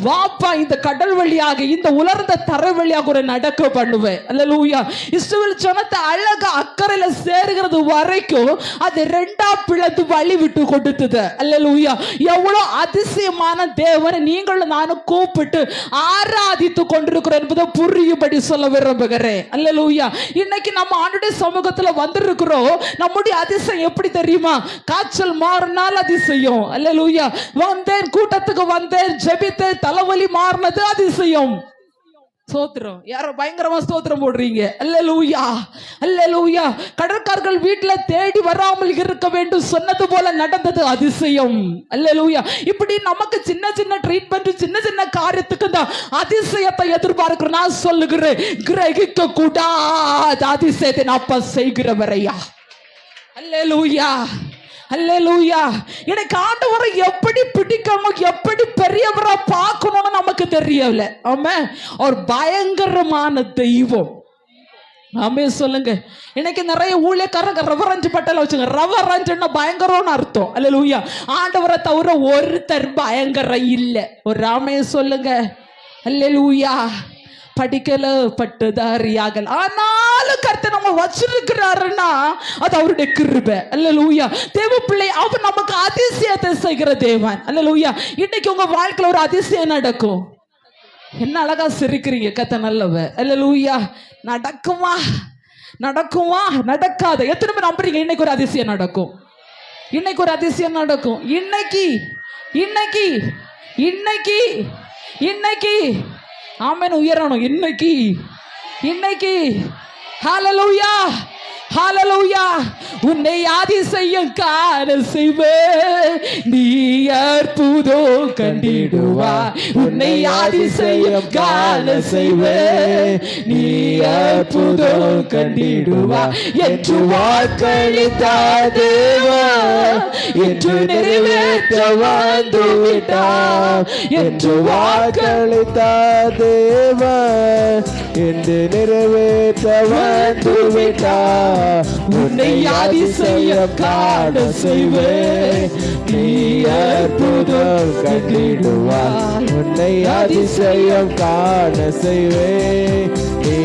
வாப்பா இந்த கடல் வழியாக, இந்த உலர்ந்த தரை வழியாக ஒரு நடக்க பண்ணுவேன். அல்லேலூயா. இஸ்ரவேல் ஜனத்தை அழகா அக்கறையில சேருகிறது வரைக்கும் அது 2ஆ பிளந்து வழி விட்டு கொடுத்தது. அல்லேலூயா. எவ்வளவு அதிசயமான தேவனை நீங்களும் நானும் கூப்பிட்டு ஆராதித்து கொண்டிருக்கிறோம் என்பதை புரியும்படி சொல்ல விரும்புகிறேன். அல்லேலூயா. இன்னைக்கு நம்ம ஆண்டுடைய சமூகத்துல வந்திருக்கிறோம். நம்முடைய அதிசயம் எப்படி தெரியுமா? காய்ச்சல் மாறினால் அதிசயம். அல்லேலூயா. வந்தேன், கூட்டத்துக்கு வந்தேன், ஜெபித்தேன், தலைவலி மாறினது அதிசயம். ஸ்தோத்திரம். யாரோ பயங்கரமா ஸ்தோத்திரம் போடுறீங்க. அல்லேலூயா. அல்லேலூயா. கடற்காரர்கள் வீட்டுல தேடி வராமல் இருக்க வேண்டும் சொன்னது போல நடந்தது அதிசயம். அல்லேலூயா. இப்படி நமக்கு சின்ன சின்ன ட்ரீட்மெண்ட், சின்ன சின்ன காரியத்துக்கு தான் அதிசயத்தை எதிர்பார்க்கிறோம். நான் சொல்லுகிறேன், கிரகிக்க கூடாத அதிசயத்தை அப்ப செய்கிறவரையா. அல்லேலூயா. அல்லேலூயா. எனக்கு ஆண்டவரை எப்படி பிடிக்கணும், எப்படி பெரியவரை பார்க்கணும்னு நமக்கு தெரியல. ஆமென். அவர் பயங்கரமான தெய்வம். ஆமென் சொல்லுங்க. இன்னைக்கு நிறைய ஊழியக்காரங்க ரெவரன்ஸ் பட்டல வச்சுங்க. ரெவரன்ஸ்னா பயங்கரம்னு அர்த்தம். அல்லேலூயா. ஆண்டவரை தவிர ஒருத்தர் பயங்கரம் இல்லை. ஒரு ஆமென் சொல்லுங்க. அல்லேலூயா. படிக்கல பட்டதாரியாகல், ஆனாலும் கர்த்தர் நம்ம வச்சிருக்கிறாருன்னா அது அவருடைய கிருபை. அல்லேலூயா. தேவ பிள்ளை, அவர் நமக்கு அதிசயத்தை செய்கிற தேவன். அல்லேலூயா. இன்னைக்கு உங்க வாழ்க்கையில ஒரு அதிசயம் நடக்கும். என்ன அழகா சிரிக்கிறீங்க. கர்த்தர் நல்லவர். அல்லேலூயா. நடக்குமா? நடக்குமா? நடக்காத. எத்தனை பேர் நம்புறீங்க இன்னைக்கு ஒரு அதிசயம் நடக்கும்? இன்னைக்கு ஒரு அதிசயம் நடக்கும். இன்னைக்கு இன்னைக்கு இன்னைக்கு இன்னைக்கு ஆமென். உயரணும். இன்னைக்கு இன்னைக்கு. ஹல்லேலூயா. ஹல்லேலூயா. உன்னை அதிசயம் காண செய்வேன், நீ அற்புதம் கண்டிடுவாய். உன்னை அதிசயம் காண செய்வேன், நீ அற்புதம் கண்டிடுவாய். என்று வாக்களித்த தேவன் என்று நிறைவேற்ற வந்து விட்டார். என்று வாக்களித்த தேவன் என்று நிறைவேற்ற வந்து விட்டார். உன்னை அதிசயம் காண செய்வேன், நீ அற்புதம் கண்டிடுவார். உன்னை அதிசயம் காண செய்வேன், நீ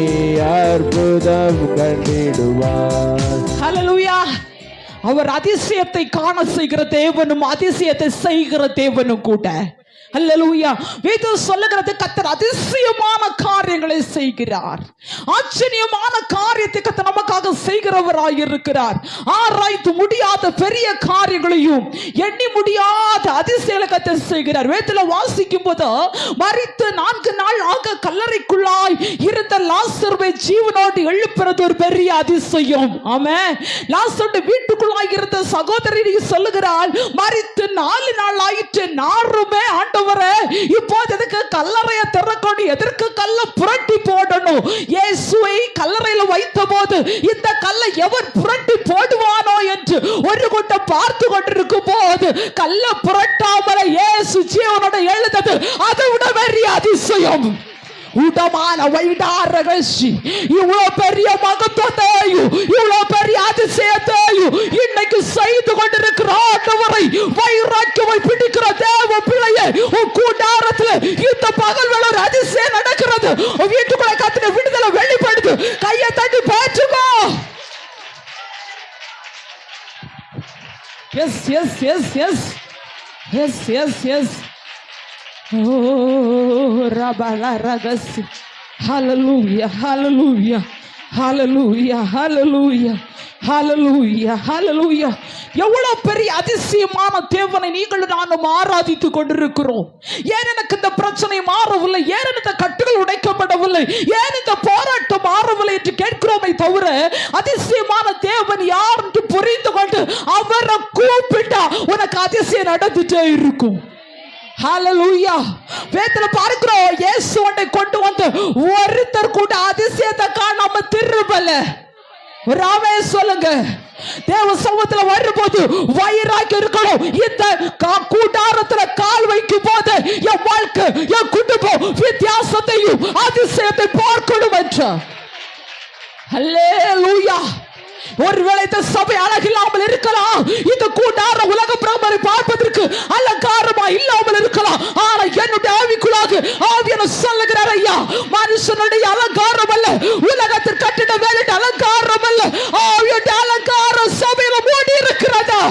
அற்புதம் கண்டிடுவார். ஹல்லேலூயா. அவர் அதிசயத்தை காண செய்கிற தேவனும் அதிசயத்தை செய்கிற தேவனும் கூட. அல்லேலூயா. வேதம் சொல்லுகிறது கர்த்தர் அதிசயமான காரியங்களை செய்கிறார். ஆச்சரியமான காரியத்தை கர்த்தர் நமக்காக செய்கிறவராய் இருக்கிறார். ஆராய்ந்து முடியாத பெரிய காரியங்களையும் எண்ணி முடியாத அதிசயங்களை கர்த்தர் செய்கிறார். வேதத்துல வாசிக்கும் போது மரித்து 4 நாள் ஆக கல்லறைக்குள்ளாய் இருந்த லாசருவை ஜீவனோடு எழுப்புறது ஒரு பெரிய அதிசயம். ஆமென். லாசருடைய வீட்டுக்குள்ளாய் இருந்த சகோதரி சொல்லுகிறாள், மரித்து 4 நாள் ஆயிற்று, நாருமே ஆண்டவரே இப்போது எதுக்கு கல்லறையை திறக்கணும், எதற்கு கல்லை புரட்டி போடணும்? இயேசுவை கல்லறையில வைத்த போது இந்த கல்லை எவர் புரட்டி போடுவானோ என்று ஒரு கூட்டம் பார்த்து கொண்டிருக்கும் போது கல்லை புரட்டாமல இயேசு ஜீவனோட எழுந்தது அதை விட பெரிய அதிசயம். உடமான வைடாரகசி இவ்வளவு பெரிய மகத்துவத்தையும் இவ்வளவு பெரிய அதிசயத்தையும் இன்னைக்கு செய்து கொண்டிருக்கிற ஆண்டவரை வைராக்கியமை பிடிக்கிற தேவ பிள்ளையே, உன் கூடாரத்தில் இந்த பகல் வேளை ஒரு அதிசயம் நடக்கிறது. வீட்டுக்குள்ள கத்தின விடுதலை வெளிப்படுது. கையை தட்டி பேச்சுக்கோ. Yes yes yes yes yes yes yes. Oh, Rabala Ragasi. Hallelujah, hallelujah, hallelujah, hallelujah, hallelujah, hallelujah. எவ்வளவு பெரிய அதிசயமான தேவனை நீங்களும் நானும் ஆராதித்துக் கொண்டிருக்கிறோம். ஏன் எனக்கு இந்த பிரச்சனை மாறவில்லை, ஏன் இந்த கட்டுகள் உடைக்கப்படவில்லை, ஏன் இந்த போராட்டம் மாறவில்லை என்று கேட்கிறோமே தவிர அதிசயமான தேவன் யார் என்று புரிந்து கொண்டு அவரை கூப்பிட்டா உனக்கு அதிசயம் நடந்துட்டே இருக்கும். ஹல்லேலூயா. வேதத்துல பார்க்கிறோம், இயேசு உன்னை கொண்டு வந்து ஒருத்தர் கூட அதிசயத்தை காணாம திரும்பல. ராமே சொல்லுங்க. தேவ சமூகத்துல வரும்போது வைராக்கியம் இருக்கணும். இந்த கூடாரத்துல கால் வைக்கும் போது என் வாழ்க்கை என் குடும்பம் வித்தியாசத்தையும் அதிசயத்தை பார்க்கணும் என்ற. ஹல்லேலூயா. ஒருவேளை இந்த சபை அழகில்லாமல் இருக்கலாம், இந்த கூடார உலக பிரபரை பார்ப்பதற்கு அலங்காரமா இல்லாமல் இருக்கலாம். ஆனா என்னுடைய ஆவிக்குள்ளாக ஆவியான சொல்லுகிறார், ஐயா மனுஷனுடைய அலங்காரம் அல்ல, உலகத்தில் கட்டிட வேண்டிய அலங்காரம் அல்ல, ஆவியுடைய அலங்காரம் சபையில மூடி இருக்கிறதா?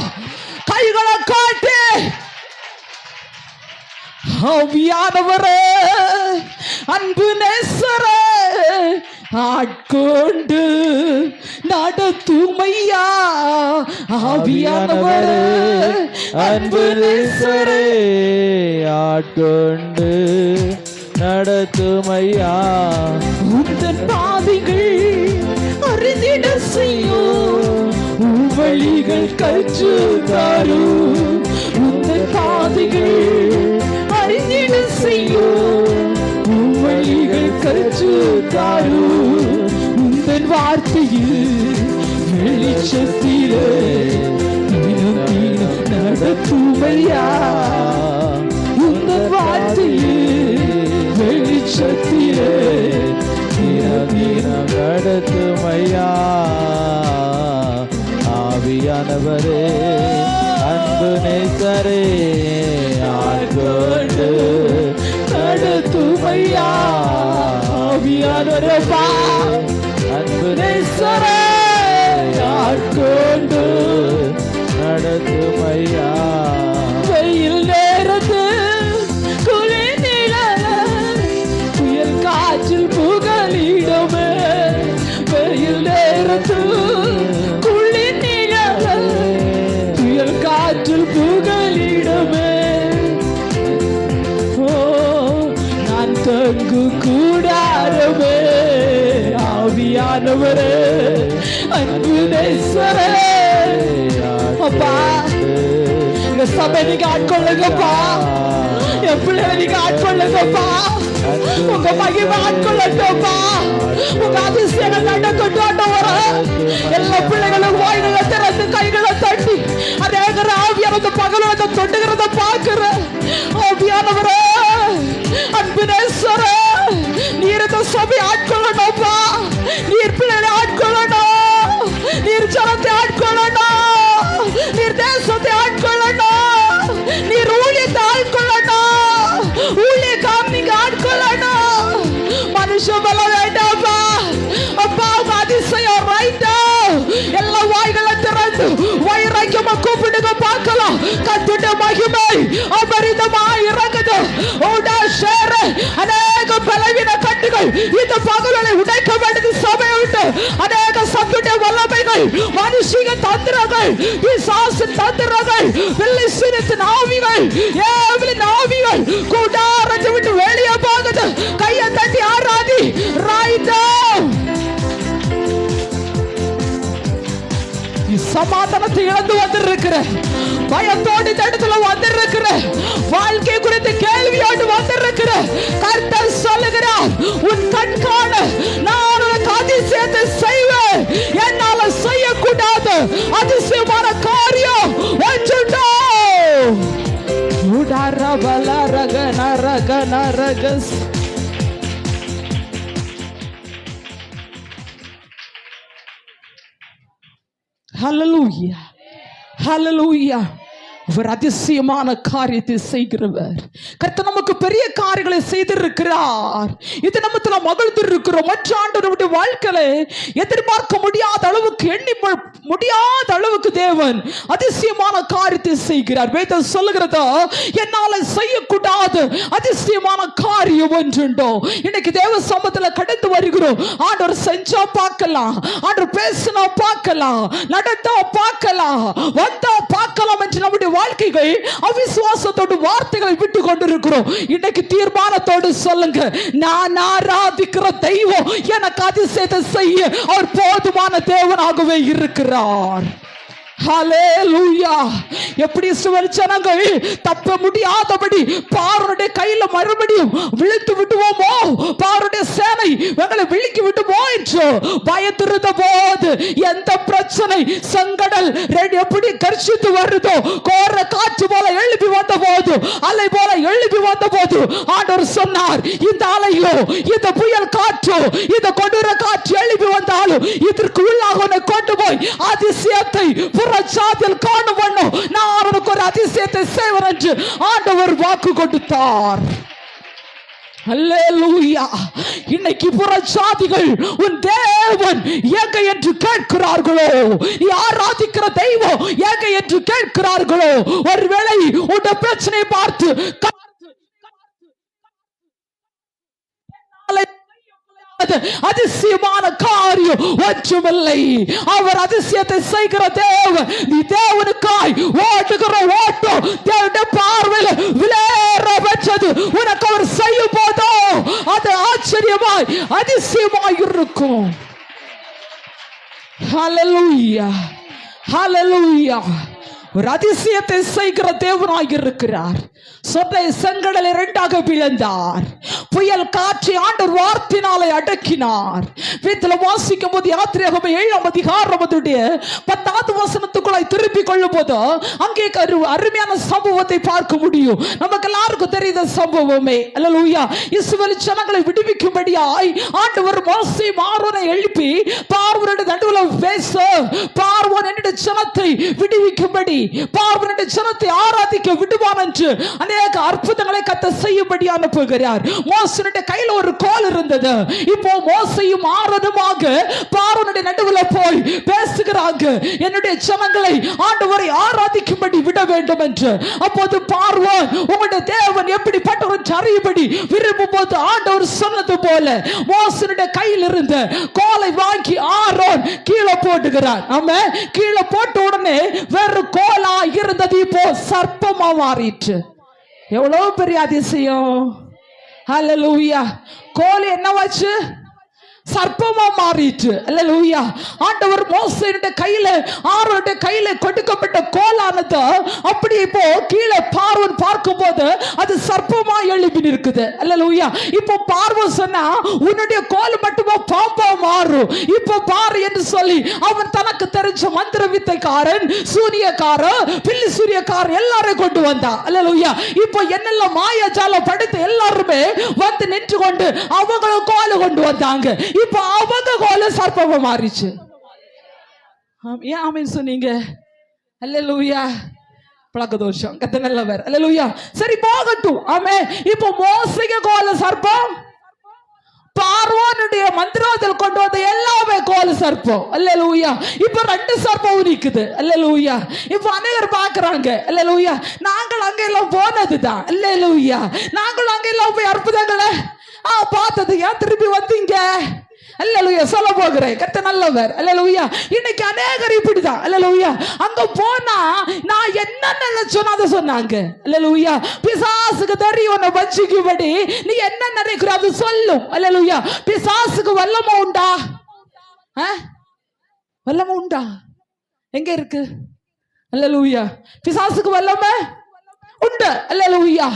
கைகளை காட்டி ஆவியானவரே, அன்பு நேசரே, ஆட்கொண்டு நடத்துமையா. ஆவியானவரே, அன்பு நேசரே, ஆட்கொண்டு நடத்துமையா. உந்தன் பாதைகள் அறிந்திட செய்யும், வழிகள் கற்று தாரும். உந்தன் பாதைகள் அறிந்திட செய்யும், வழிகள் கற்று தாரும். உந்தன் வார்த்தையில் வெளிச்சத்திலே தினம் தினம் நடத்துமையா. உந்தன் வார்த்தையில் வெளிச்சத்திலே தினம் தினம் நடத்துமையா. ஆவியானவரே, அன்பு நேசரே, ஆட்கொண்டு நடத்துமையா. ஆவியானவரே, அன்பு நேசரே, ஆட்கொண்டு நடத்துமையா. வெயில் நேரத்து குளிர் நிழல், புயல் காற்றில் புகலிடமே. வெயில் நேரத்து குளிர் நிழல், புயல் காற்றில் புகலிடமே. நான் தங்கு கூடாரமே. ஆவியானவரே, அன்பு நேசரே, அப்பா இந்த சபை நீங்க ஆட்கொள்ளுங்கப்பா. என் பிள்ளைகளை நீங்க ஆட்கொள்ளுங்கப்பா. உங்க மகிமை ஆட்கொள்ளட்டோப்பா. உங்க அதிசயங்கள் நடக்கட்டும். எல்லா பிள்ளைகளும் வாய்களை திறந்து கைகளை தட்டி அதே ஆவியான தொட்டுகிறத பார்க்கிற ஆவியானவரே, அன்பு நேசரே, நீர் இந்த சபை ஆட்கொள்ளணும்பா. நீர் பிள்ளைகளை ஆட்கொள்ளணும், நீர் ஜனத்தை ஆட்கொள்ளணும், நீர் தேசத்தை ஆட்கொள்ளணும், நீர் ஊழியத்தை ஆட்கொள்ளணும், ஊழியக்காரன் நீங்க ஆட்கொள்ளணும். மனுஷன் பல வேண்டாம்பா. அப்பா அதிசயம் ரைட்டா எல்லா வாய்களை திறந்து வைராக்கியமா கூப்பிடுங்க பார்க்கலாம். கர்த்தருடைய மகிமை அபரிதமாய் இறங்குது. அநேக பலவீன கட்டுகள் இந்த பகலை உடைக்க வேண்டியது சபையை விட்டு. அநேக சத்துடைய வல்லமைகள், மனுஷிக தந்திரங்கள், பிசாசின் தந்திரங்கள், பில்லிசீனத்தின் ஆவிகள், ஏவலின் ஆவிகள் கூடாரத்தை விட்டு வெளியே போகுது. கையை தட்டி ஆராதி ரைட்டா. சமாதானத்தை இழந்து வந்திருக்கிற, பயத்தோடு இந்த இடத்துல வந்திருக்கிற, வாழ்க்கை குறித்து கேள்வியோடு வந்திருக்கிற, கர்த்தர் சொல்லுகிறார், உன் கண்காண நான் உனக்கு அதிசயத்தை செய்வேன். என்னால செய்யக்கூடாது அதிசயமான காரியம் ஒன்றுண்டோ. Hallelujah. Hallelujah. அவர் அதிசயமான காரியத்தை செய்கிறவர். கர்த்தர் நமக்கு பெரிய காரியங்களை செய்திருக்கிறார். இது நம்மத்துல மகிழ்ந்து இருக்கிறோம். மற்ற ஆண்டவருடைய வாழ்க்கையில எதிர்பார்க்க முடியாத அளவுக்கு, எண்ணி முடியாத அளவுக்கு தேவன் அதிசயமான காரியத்தை செய்கிறார். வேதம் சொல்லுகிறதோ, என்னால செய்யக்கூடாது அதிசயமான காரியம் ஒன்றுண்டோ. இன்னைக்கு தேவ சமூகத்துல கடந்து வருகிறோம். ஆண்டவர் செஞ்சா பார்க்கலாம், ஆண்டவர் பேசினா பார்க்கலாம், நடந்தா பார்க்கலாம், வந்தா பார்க்கலாம் என்று நம்முடைய வாழ்க்கைகள் அவிசுவாசத்தோடு வார்த்தைகளை விட்டு கொண்டிருக்கிறோம். இன்னைக்கு தீர்மானத்தோடு சொல்லுங்க, நான் ஆராதிக்கிற தெய்வம் எனக்கு அதிசயத்தை செய்ய அவர் போதுமான தேவனாகவே இருக்கிறார். ஹல்லேலூயா. எப்படி இஸ்ரவேல் ஜனங்கள் தப்ப முடியாதபடி பார்வோனுடைய கையில மறுபடியும் விழுத்து விடுவோமோ, பார்வோனுடைய சேனை எங்களை விழுக்கி விடுமோ என்று பயத்திருந்த போது, எந்த பிரச்சனை செங்கடல் எப்படி கர்ஷித்து வருதோ, கோர காற்று போல எழுப்பி வந்த போது, அலை போல எழுப்பி வந்த போது, ஆண்டவர் சொன்னார், இந்த அலையோ, இந்த புயல் காற்றோ, இந்த கொடூர காற்று எழுப்பி வந்தாலும் இதற்கு உள்ளாக உன்னை கொண்டு போய் அதிசயத்தை புறச்சாதில் காணும் பண்ணும், நான் உனக்கு ஒரு அதிசயத்தை செய்வேன் என்று ஆண்டவர் வாக்கு கொடுத்தார். அல்லேலூயா. இன்னைக்கு புறச்சாதிகள் உன் தேவன் எங்க என்று கேட்கிறார்களோ, நீ ஆராதிக்கிற தெய்வம் எங்க என்று கேட்கிறார்களோ, ஒருவேளை உன் பிரச்சனையை பார்த்து அதிசயமான காரியம் ஒன்றுமில்லை. அவர் அதிசயத்தை செய்கிற தேவன். நீ தேவனுக்காய் ஓட்டுகிற ஓட்டம் தேவனுடைய பார்வையில் விளையாட பெற்றது உனக்கு அவர் செய்யும் போதோ அது ஆச்சரியமாய் அதிசயமாய் இருக்கும். ஹல்லேலூயா. ஹல்லேலூயா. ஒரு அதிசயத்தை செய்கிற தேவனாய் இருக்கிறார். சொன்ன செங்கடலை இரண்டாக பிளந்தார். புயல் காற்றை ஆண்டவர் வார்த்தையினாலே அடக்கினார். வீட்டில் வாசிக்கும் போது யாத்திரையாகமம் 7ஆம் அதிகாரம் 10வது வசனத்துக்குள்ளாய் திருப்பி கொள்ளும் போது அங்கே அருமையான சம்பவத்தை பார்க்க முடியும். நமக்கு எல்லாருக்கும் தெரிந்த சம்பவமே. அல்லேலூயா. இஸ்ரவேல் ஜனங்களை விடுவிக்கும்படியாய் ஆண்டவர் மோசேயும் ஆரோனை எழுப்பி பார்வோனுடைய நடுவில் பேச, பார்வோன் என்னுடைய ஜனத்தை விடுவிக்கும்படி, பார்வோனுடைய ஜனத்தை ஆராதிக்க விடுவான் என்று அநேக அற்புதங்களை கர்த்தர் செய்யும்படி அனுப்புகிறார். மோசேயுடைய கையில ஒரு கோல் இருந்தது. இப்போ மோசேயும் ஆரோனுமாக பார்வோனுடைய நடுவில் போய் பேசுகிறாங்க, என்னுடைய ஜனங்களை ஆண்டவரை ஆராதிக்கும்படி விட வேண்டும் என்று. அப்போது பார்வோன் உங்களுடைய தேவன் எப்படிப்பட்டவர் அறியும்படி விரும்பும் போது ஆண்டவர் சொன்னது போல மோசேயுடைய கையில் இருந்த கோலை வாங்கி ஆரோன் கீழே போடுகிறார். ஆமா, கீழே போட்ட உடனே வேறு கோலா இருந்தது இப்போ சர்ப்பமா மாறிற்று. எவ்வளவு பெரிய அதிசயம். ஹல்லேலூயா. கோல் என்னவாச்சு? சர்ப்பமா மாறிட்டு. அல்லேலூயா. ஆண்டவர் மோசேயுடைய கையில ஆரோனுடைய கையில கொடுக்கப்பட்ட கோலானது அப்படி இப்போ கீழே பார்வன் பார்க்கும் போது அது சர்ப்பமா எழுப்பி இருக்குது. அல்லேலூயா. இப்போ பார்வன் சொன்னா உன்னுடைய கோல் மட்டுமா பாம்பா மாறும், இப்போ பாரு என்று சொல்லி அவன் தனக்கு தெரிஞ்ச மந்திர வித்தைக்காரன், சூரியக்காரன், பில்லி சூரியக்காரன் எல்லாரையும் கொண்டு வந்தான். அல்லேலூயா. இப்போ என்னெல்லாம் மாயாஜாலம் படுத்து எல்லாருமே வந்து நின்று கொண்டு அவங்களும் கோல கொண்டு வந்தாங்க. இப்ப அவங்க கோல சர்ப்பமா மாறிச்சு. ஏன் ஆமென் சொன்னீங்க? அல்லேலூயா. பழக்க தோஷம் கத்த நல்லவர். அல்லேலூயா. சரி போகட்டும். ஆமென். இப்போ மோசேக்கு கோல சர்ப்பம், பார்வோனுடைய மந்திரத்தில் கொண்டு வந்த எல்லாமே கோல சர்ப்பம். அல்லேலூயா. இப்ப 2 சர்ப்பம் நிக்குது. அல்லேலூயா. இப்ப அநேகர் பாக்குறாங்க. அல்லேலூயா. நாங்கள் அங்க எல்லாம் போனதுதான். அல்லேலூயா. நாங்கள் அங்க எல்லாம் போய் அற்புதங்களை பார்த்தது, ஏன் திருப்பி வந்தீங்க? அல்லேலூயா. சொல்ல போகிறேன் கர்த்தர் நல்லவர். அல்லேலூயா. இன்னைக்கு அநேகர் இப்படிதான். அல்லேலூயா. அங்க போனா நான் என்ன நினைச்சோன்னு அதை சொன்னாங்க. அல்லேலூயா. பிசாசுக்கு தெரியும் உன்னை வஞ்சிக்கும்படி நீ என்ன நினைக்கிற அது சொல்லும். அல்லேலூயா. பிசாசுக்கு வல்லமை உண்டா? வல்லமை உண்டா? எங்க இருக்கு? அல்லேலூயா. பிசாசுக்கு வல்லமை உண்டு. அல்லேலூயா.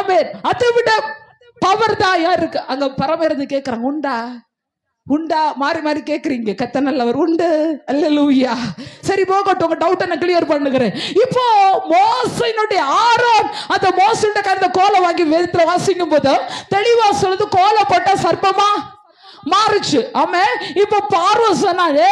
ஆமென். அதை விட பவர் தான் யாருக்கு? அங்க பரமேறது கேட்கறாங்க. உண்டா உண்டா மாறி மாறி கேக்குறீங்க. கத்த நல்லவர். உண்டு. அல்லேலூயா. சரி போகட்டும், உங்க டவுட் நான் கிளியர் பண்ணுகிறேன். இப்போ மோசேயினுடைய ஆரோன் அந்த மோசேயுடைய கையில கோலை வாங்கி வேதத்துல வாசிக்கும் போது தெளிவா சொல்லுது, கோலை போட்டா சர்ப்பமா மாறுச்சு. ஆமே. இப்ப பார்வன் சொன்னாலே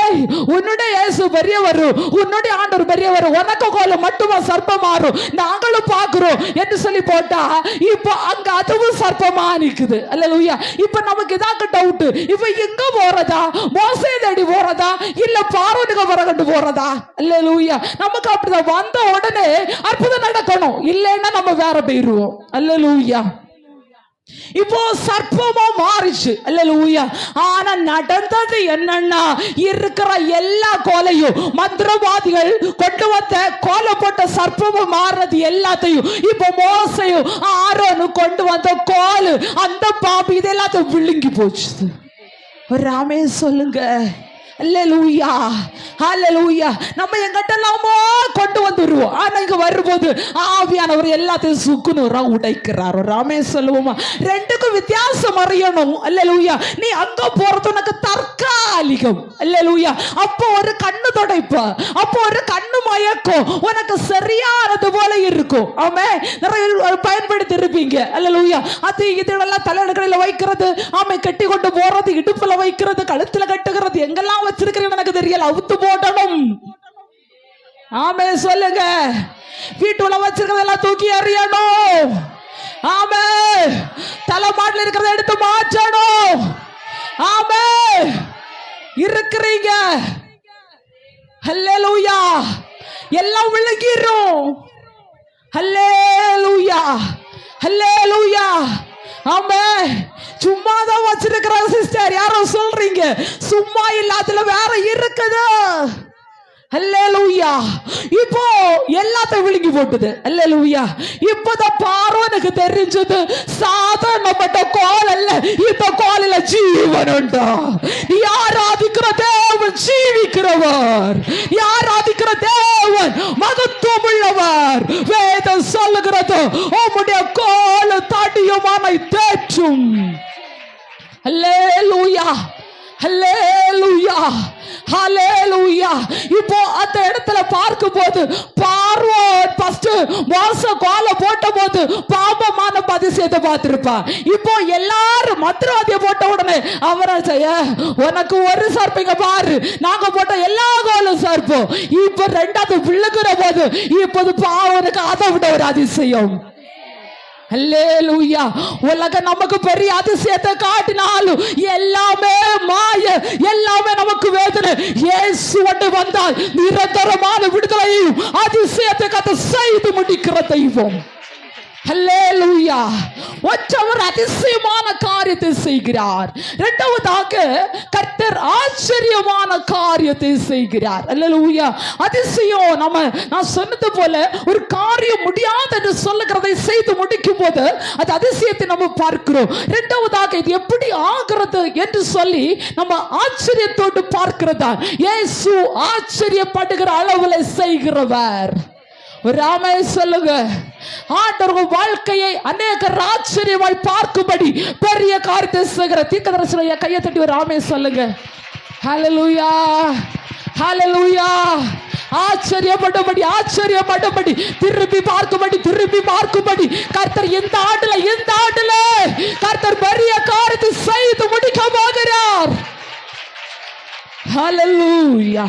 உன்னுடைய இயேசு பெரியவர், உன்னுடைய ஆண்டவர் பெரியவர், உனக்கு கோல மட்டுமா சர்ப்பம் மாறும், நாங்களும் பாக்குறோம் என்று சொல்லி போட்டா இப்ப அங்க அதுவும் சர்ப்பமா நிக்குது. அல்லேலூயா. இப்ப நமக்கு இதாங்க டவுட், இப்ப எங்க போறதா? மோசே தேடி போறதா இல்ல பார்வனுக்கு வரகண்டு போறதா? அல்லேலூயா. நமக்கு அப்படிதான் வந்த உடனே அற்புதம் நடக்கணும், இல்லைன்னா நம்ம வேற போயிருவோம். அல்லேலூயா. இப்போ சர்ப்பமா மாறிச்சு. அல்லேலூயா. ஆனா நடந்தது என்னன்னா, இருக்கிற எல்லா கோலையும் மந்திரவாதிகள் கொண்டு வந்த கோலை போட்ட சர்ப்பமா மாறது எல்லாத்தையும் இப்போ மோசேயும் ஆரோனும் கொண்டு வந்த கோல், அந்த பாம்பு இது எல்லாத்தையும் விழுங்கி போச்சு. ராமே சொல்லுங்க. அல்லேலூயா. ஹல்லேலூயா. நம்ம எங்கிட்டலாமோ கொண்டு வந்துருவோம், ஆனா இங்க வரும்போது ஆவியானவர் எல்லாத்தையும் சுக்குநூறா உடைக்கிறார். ராமே சொல்லுவோமா? ரெண்டுக்கும் வித்தியாசம் அறியணும். அல்லேலூயா. நீ அங்க போறது உனக்கு தற்காலிகம். அல்லேலூயா. அப்போ ஒரு கண்ணு துடைப்பு, அப்போ ஒரு கண்ணு மயக்கம் உனக்கு சரியானது போல இருக்கும். ஆமே. நிறைய பயன்படுத்தி இருப்பீங்க. அல்லேலூயா. அது இதெல்லாம் தலையடுக்கையில வைக்கிறது, ஆமை கட்டி கொண்டு போறது, இடுப்புல வைக்கிறது, கழுத்துல கட்டுகிறது, எங்கெல்லாம் வச்சிருக்கிறேன்னு எனக்கு தெரியல, அவுத்து போடணும். ஆமே சொல்லுங்க. வீட்டுல வச்சிருக்கிறதெல்லாம் தூக்கி எறியணும். ஆமே. தலைமாட்டில் இருக்கிறத எடுத்து மாற்றணும். ஆமே. இருக்கிறீங்க. அல்லேலூயா. எல்லாம் விழுங்கிரும். அல்லேலூயா. அல்லேலூயா. ஆமே. சும்மாதான் வச்சிருக்கிற சிஸ்டர் யாரோ சொல்றீங்க, சும்மா இல்லாததுல வேற இருக்குது. அல்லேலூயா. இப்போ எல்லாத்தையும் விழுங்கி போட்டுது. அல்லேலூயா. இப்பதான் பார்வனுக்கு தெரிஞ்சது சாதாரணப்பட்ட கோல் அல்ல, இந்த கோலில ஜீவன் உண்டா. ஆராதிக்கிற தேவன் ஜீவிக்கிறவர், ஆராதிக்கிற தேவன் மகத்துவம் உள்ளவர். வேதம் சொல்லுகிறது உம்முடைய கோல் தடியுமானை தேற்றும். அல்லேலூயா. அல்லேலூயா. ஹல்லேலூயா. இப்போ அந்த இடத்துல பார்க்கும்போது பார்வோன் ஃபர்ஸ்ட் மோசே கோலை போட்ட போது பாபமான அதிசயத்தை பார்த்திருப்பா. இப்போ எல்லாரும் மந்திரவாதியை போட்ட உடனே அவரை உனக்கு ஒரு சர்ப்பங்க பாரு, நாங்க போட்ட எல்லா கோலும் சர்ப்பம். இப்போ ரெண்டாவது விழுகிற போது இப்போது பார்வோனுக்கு அதை விட ஒரு அதிசயம். அல்லேலூயா. உலகம் நமக்கு பெரிய அதிசயத்தை காட்டினாலும் எல்லாமே மாய, எல்லாமே நமக்கு வேதனை. இயேசு வந்தால் நிரந்தரமான விடுதலையும் அதிசயத்தை கத்த செய்து முடிக்கிற தெய்வம். அல்லேலூயா. ஒற்றவர் அதிசயமான காரியத்தை செய்கிறார். இரண்டாவதாக கர்த்தர் ஆச்சரியமான காரியத்தை செய்கிறார். அல்லேலூயா. அதிசயம் நான் சொன்னது போல ஒரு காரியம் முடியாது என்று சொல்லுகிறதை செய்து முடிக்கும் போது போது அது அதிசயத்தை நம்ம பார்க்கிறோம். இரண்டாவதாக இது எப்படி ஆகிறது என்று சொல்லி நம்ம ஆச்சரியத்தோடு பார்க்கிறதா. இயேசு ஆச்சரியப்படுகிற அளவுல செய்கிறவர். ஒரு ஆமென் சொல்லுங்க. ஆண்டவர் வாழ்க்கையை அநேகர் ஆச்சரியமாய் பார்க்கும்படி பெரிய காரியத்தை செய்கிற தீர்க்கதரிசியை கையை தட்டி ஒரு ஆமென் சொல்லுங்க. ஹல்லேலூயா, ஹல்லேலூயா. ஆச்சரியப்படும்படி திரும்பி பார்க்கும்படி கர்த்தர் இந்த ஆண்டுல கர்த்தர் பெரிய காரியத்தை செய்து முடிக்க போகிறார். ஹல்லேலூயா.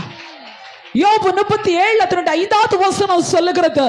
யோபு 37:5 சொல்லுகிறது,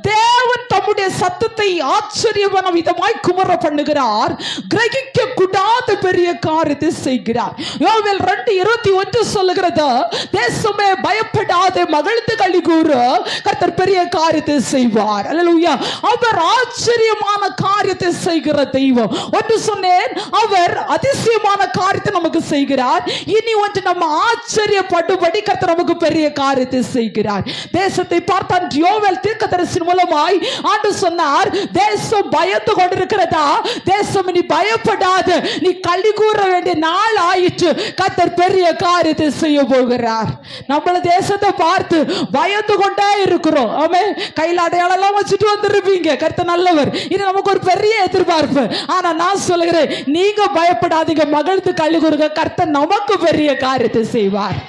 தேவன் தம்முடைய சத்தத்தை ஆச்சரியமான விதமாய் குமர பண்ணுகிறார், கிரகிக்க கூடாத பெரிய காரியத்தை செய்கிறார். யோவேல் 2:21 சொல்லுகிறது, தேசமே பயப்படாதே மகிழ்ந்து களிகூறு, கர்த்தர் பெரிய காரியத்தை செய்வார். அல்லேலூயா. அவர் ஆச்சரியமான காரியத்தை செய்கிற தெய்வம். ஒன்று சொன்னேன், அவர் அதிசயமான காரியத்தை நமக்கு செய்கிறார். இனி ஒன்று நம்ம ஆச்சரியப்படும்படி கர்த்தர் நமக்கு பெரிய காரியத்தை செய்கிறார். தேசத்தை பார்த்தான் யோவேல் தீர்க்கதரிசியின் மூலமாய் ஆண்டவர் சொன்னார், தேசம் பயந்து கொண்டிருக்கிறதா, தேசம் நீ பயப்படாத, நீ களி கூற வேண்டிய நாள் ஆயிற்று, கர்த்தர் பெரிய காரியத்தை செய்ய போகிறார். நம்மள தேசத்தை பார்த்து பயந்து கொண்டே இருக்கிறோம். ஆமே, கையில அடையாளம் வச்சுட்டு வந்திருப்பீங்க, கர்த்தர் நல்லவர். இது நமக்கு ஒரு பெரிய எதிர்பார்ப்பு. ஆனா நான் சொல்லுகிறேன், நீங்க பயப்படாதீங்க, மகிழ்ந்து களி கூறுங்க, கர்த்தர் நமக்கு பெரிய காரியத்தை செய்வார்.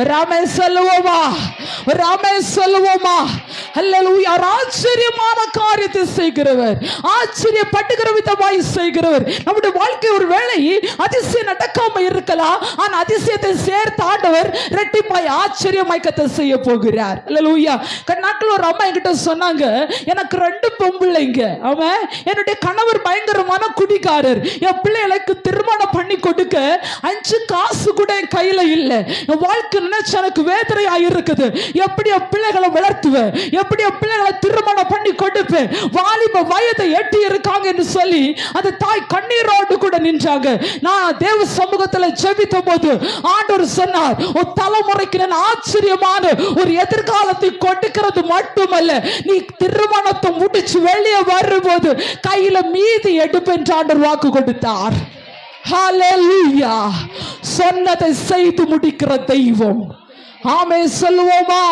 ராமே சொல்லுவோமா, ராமே சொல்லுவோமா. அல்லேலூயா. ஆச்சரியமான காரியத்தை செய்கிறவர், ஆச்சரியப்படுகிற விதமாய் செய்கிறவர். நம்முடைய வாழ்க்கை ஒரு வேளை அதிசயம் நடக்காம இருக்கலாம், ஆனா அதிசயத்தை சேர்த்து ஆண்டவர் இரட்டிப்பாய் ஆச்சரியமாய் கர்த்தர் செய்ய போகிறார். அல்லேலூயா. நாட்கள் ஒரு அம்மா என்கிட்ட சொன்னாங்க, எனக்கு 2 பொம்பளைங்க, அவன் என்னுடைய கணவர் பயங்கரமான குடிகாரர், என் பிள்ளைகளுக்கு திருமணம் பண்ணி கொடுக்க 5 காசு கூட என் கையில இல்லை, என் வாழ்க்கை நினைச்சு எனக்கு வேதனையா இருக்குது, எப்படி பிள்ளைகளை வளர்த்துவேன், எப்படி பிள்ளைகளை திருமணம் பண்ணி கொடுப்பேன், வாலிப வயதை எட்டி இருக்காங்க என்று சொல்லி அந்த தாய் கண்ணீரோடு கூட நின்றாங்க. நான் தேவ சமூகத்தில் ஜெபித்த போது ஆண்டவர் சொன்னார், ஒரு தலைமுறைக்கு நான் ஆச்சரியமான ஒரு எதிர்காலத்தை கொடுக்கிறது மட்டுமல்ல, நீ திருமணத்தை முடிச்சு வெளியே வரும்போது கையில மீதி எடுப்பேன் என்று ஆண்டவர் வாக்கு கொடுத்தார். ஹல்லேலூயா. சொன்னதை செய்து முடிக்கிற தெய்வம். ஆமே சொல்லுவோமா,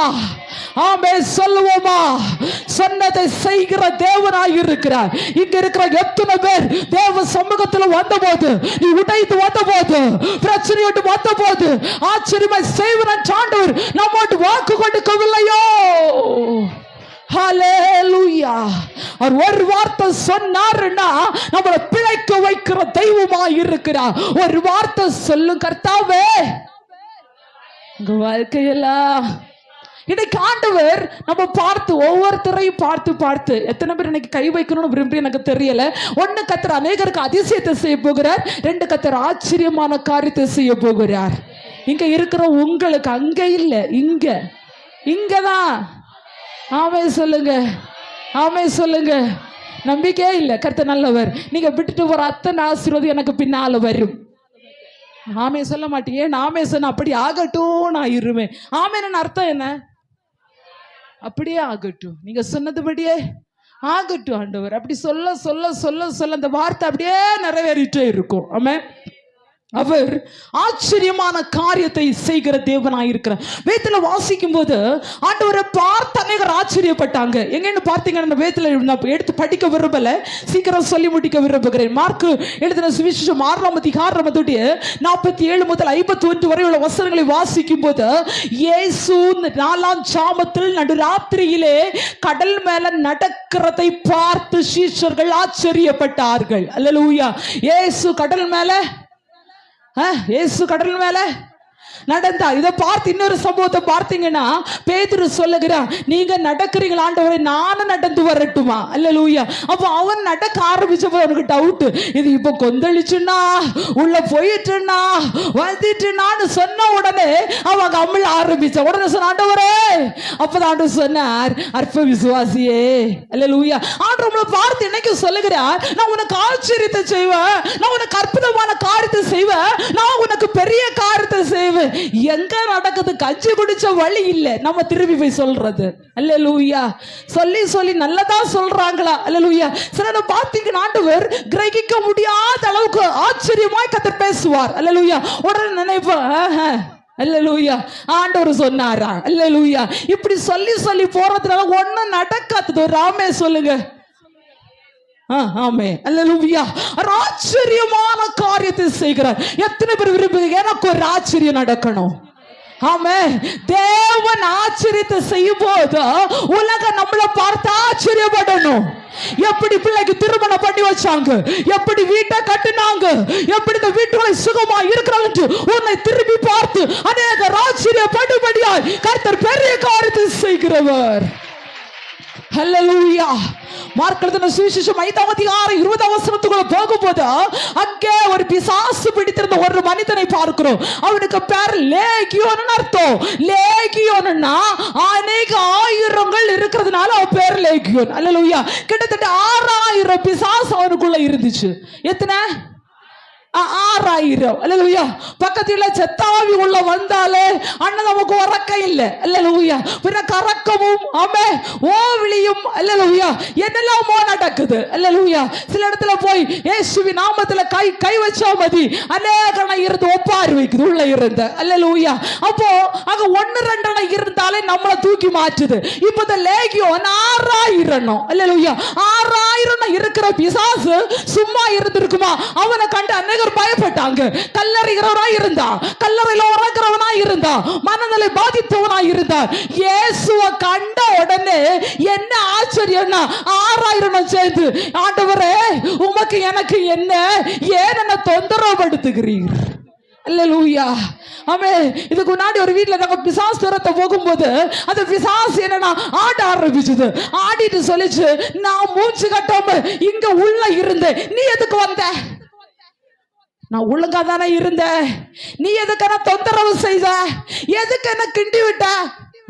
ஆமே சொல்லுவோமா. சொன்னதை செய்கிற தேவனாய் இருக்கிறார். இங்க இருக்கிற எத்தனை பேர் தேவ சமூகத்தில் வந்தபோது, நீ உடைத்து வந்தபோது, பிரச்சனையோடு வந்தபோது ஆச்சரியமாய் செய்வன் ஆண்டவர் நம்மோடு வாக்கு கொடுக்கவில்லையோ? ஹல்லேலூயா. அவர் ஒரு வார்த்தை சொன்னாருன்னா நம்மளை பிழைக்க வைக்கிற தெய்வமாய் இருக்கிறார். ஒரு வார்த்தை சொல்லும் கர்த்தாவே, உங்க வாழ்க்கையெல்லாம் இன்னைக்கு ஆண்டவர் நம்ம பார்த்து ஒவ்வொருத்தரையும் பார்த்து எத்தனை பேர் இன்னைக்கு கை வைக்கணும்னு விரும்பி எனக்கு தெரியல. 1 கர்த்தர் அநேகருக்கு அதிசயத்தை செய்ய போகிறார், 2 கர்த்தர் ஆச்சரியமான காரியத்தை செய்ய போகிறார். இங்க இருக்கிற உங்களுக்கு அங்க இல்ல, இங்கதான். ஆமே சொல்லுங்க, ஆமே சொல்லுங்க. நம்பிக்கையே இல்லை, கர்த்தர் நல்லவர். நீங்க விட்டுட்டு ஒரு அத்தனை ஆசீர்வாதம் எனக்கு பின்னால வரும். ஆமே சொல்ல மாட்டீங்க. ஆமே சொன்ன அப்படி ஆகட்டும், நான் இருவேன். ஆமேன்னு அர்த்தம் என்ன? அப்படியே ஆகட்டும், நீங்க சொன்னதுபடியே ஆகட்டும் ஆண்டவர். அப்படி சொல்ல சொல்ல சொல்ல சொல்ல அந்த வார்த்தை அப்படியே நிறைவேறிட்டே இருக்கும். ஆமே. அவர் ஆச்சரியமான காரியத்தை செய்கிற தேவனாய் இருக்கிறார். வேதத்துல வாசிக்கும் போது ஆண்டவரை பார்த்து அநேகர் ஆச்சரியப்பட்டாங்க. எங்கன்னு பார்த்தீங்கன்னா, வேதத்துல எடுத்து படிக்க விரும்பல, சீக்கிரம் சொல்லி முடிக்க விரும்புகிறேன். மார்க்கு எழுதின சுவிசேஷம் 6ஆம் அதிகாரம் 47 முதல் 51 வரை உள்ள வசனங்களை வாசிக்கும் போது, இயேசு 4ஆம் சாமத்தில் நடுராத்திரியிலே கடல் மேல நடக்கிறதை பார்த்து சீஷர்கள் ஆச்சரியப்பட்டார்கள். அல்லேலூயா. இயேசு கடல் மேல நடந்தா. இதை பார்த்து இன்னொரு சம்பவத்தை பார்த்தீங்கன்னா, பேதுரு சொல்லுகிறான், நீங்க நடக்கிறீங்களா ஆண்டவரே, நானும் நடந்து வரட்டுமா? அல்லேலூயா. அப்போ அவன் நடக்க ஆரம்பிச்சப்போ அவனுக்கு டவுட், இது இப்போ கொந்தளிச்சுன்னா உள்ள போயிட்டுனா வந்துட்டுனான்னு சொன்ன உடனே அவங்க அமிழ ஆரம்பிச்ச உடனே சொன்ன, ஆண்டவரே. அப்பதான் ஆண்டவர் சொன்னார், அற்ப விசுவாசியே. அல்லேலூயா. ஆண்டவர் உங்களை பார்த்து இன்னைக்கு சொல்லுகிறார், நான் உனக்கு ஆச்சரியத்தை செய்வேன், நான் உனக்கு அற்புதமான காரியத்தை செய்வேன், நான் உனக்கு பெரிய காரியத்தை செய்வேன். எங்க நடக்குது? கஞ்சி குடிச்ச வழி இல்ல நம்ம திரும்பி போய் சொல்றது. அல்லேலூயா. சொல்லி சொல்லி நல்லதா சொல்றாங்களா? அல்லேலூயா. சிலரை பார்த்தீங்கன்னா ஆண்டவர் கிரகிக்க முடியாத அளவுக்கு ஆச்சரியமாய் கர்த்தர் பேசுவார். அல்லேலூயா. உடனே நினைப்போம், அல்லேலூயா, ஆண்டவர் சொன்னாரா? அல்லேலூயா. இப்படி சொல்லி சொல்லி போறதுனால ஒண்ணும் நடக்காதது. ஒரு ஆமே சொல்லுங்க. ஆமே. அல்லேலூயா. ஆச்சரியமான காரியத்தை செய்கிறார். எத்தனை பேர் விரும்புகிறீங்க எனக்கு ஒரு ஆச்சரியம் நடக்கணும்? ஆமே. தேவன் ஆச்சரியத்தை செய்யும் போது உலகம் நம்மளை பார்த்து ஆச்சரியப்படணும். எப்படி பிள்ளைக்கு திருமணம் பண்ணி வச்சாங்க, எப்படி வீட்டை கட்டினாங்க, எப்படி இந்த வீட்டுகளை சுகமா இருக்கிறாங்க உன்னை திரும்பி பார்த்து அநேக ஆச்சரியப்படும்படியாய் கர்த்தர் பெரிய காரியத்தை செய்கிறவர். ஹல்லேலூயா. மார்க் எழுதின சுவிசேஷம் 5ஆம் அதிகாரம் 20ஆம் வசனத்துக்குள்ள போகும்போது அங்கே ஒரு பிசாசு பிடித்திருந்த ஒரு மனிதனை பார்க்கிறோம். அவனுக்கு பேர் லேகியோன் அர்த்தம். லேகியோன்னா அநேக ஆயிரங்கள் இருக்கிறதுனால அவன் பேர் லேகியோன். அல்லேலூயா. கிட்டத்தட்ட 6000 பிசாசு அவனுக்குள்ள இருந்துச்சு. எத்தனை? 6000. அல்லேலூயா. பக்கத்துல செத்தாவி உள்ள வந்தாலே அண்ணன் நமக்கு உறக்க இல்லை. அல்லேலூயா. பின்ன கரக்கமும் ஆமே ஓவிலியும் அல்லேலூயா என்னெல்லாமோ நடக்குது. அல்லேலூயா. சில இடத்துல போய் இயேசுவின் நாமத்துல கை வச்சா மதி அநேகனை இருந்து ஒப்பாரி வைக்குது உள்ள இருந்த. அல்லேலூயா. அப்போ அங்க 1-2 இருந்தாலே நம்மளை தூக்கி மாற்றுது. இப்ப இந்த லேகியோன் 6000. அல்லேலூயா. 6000 இருக்கிற பிசாசு சும்மா இருந்திருக்குமா? அவனை கண்டு அநேக பயப்பட்டாங்க. கல்லறைகிறவனா இருந்தா, கல்லறையில உறங்குறவனா இருந்தா, மனநிலை பாதித்தவனா இருந்தா. இயேசுவை கண்ட உடனே என்ன ஆச்சரியம்னா 6000 சேர்ந்து, ஆண்டவரே உமக்கு எனக்கு என்ன, ஏன் என்ன தொந்தரவுபடுத்துகிறீர்? அல்லேலூயா. ஆமே. இதுக்கு முன்னாடி ஒரு வீட்டுல நாங்க பிசாசு துரத்த போகும்போது அந்த பிசாசு என்னன்னா ஆட ஆரம்பிச்சது. ஆடிட்டு சொல்லிச்சு, நான் மூச்சு கட்டாம இங்க உள்ள இருந்தேன், நீ எதுக்கு வந்த? நான் ஒழுங்கா தானே இருந்தேன், நீ எதுக்கு தொந்தரவு செய்த? எதுக்கு என்ன கிண்டி விட்ட?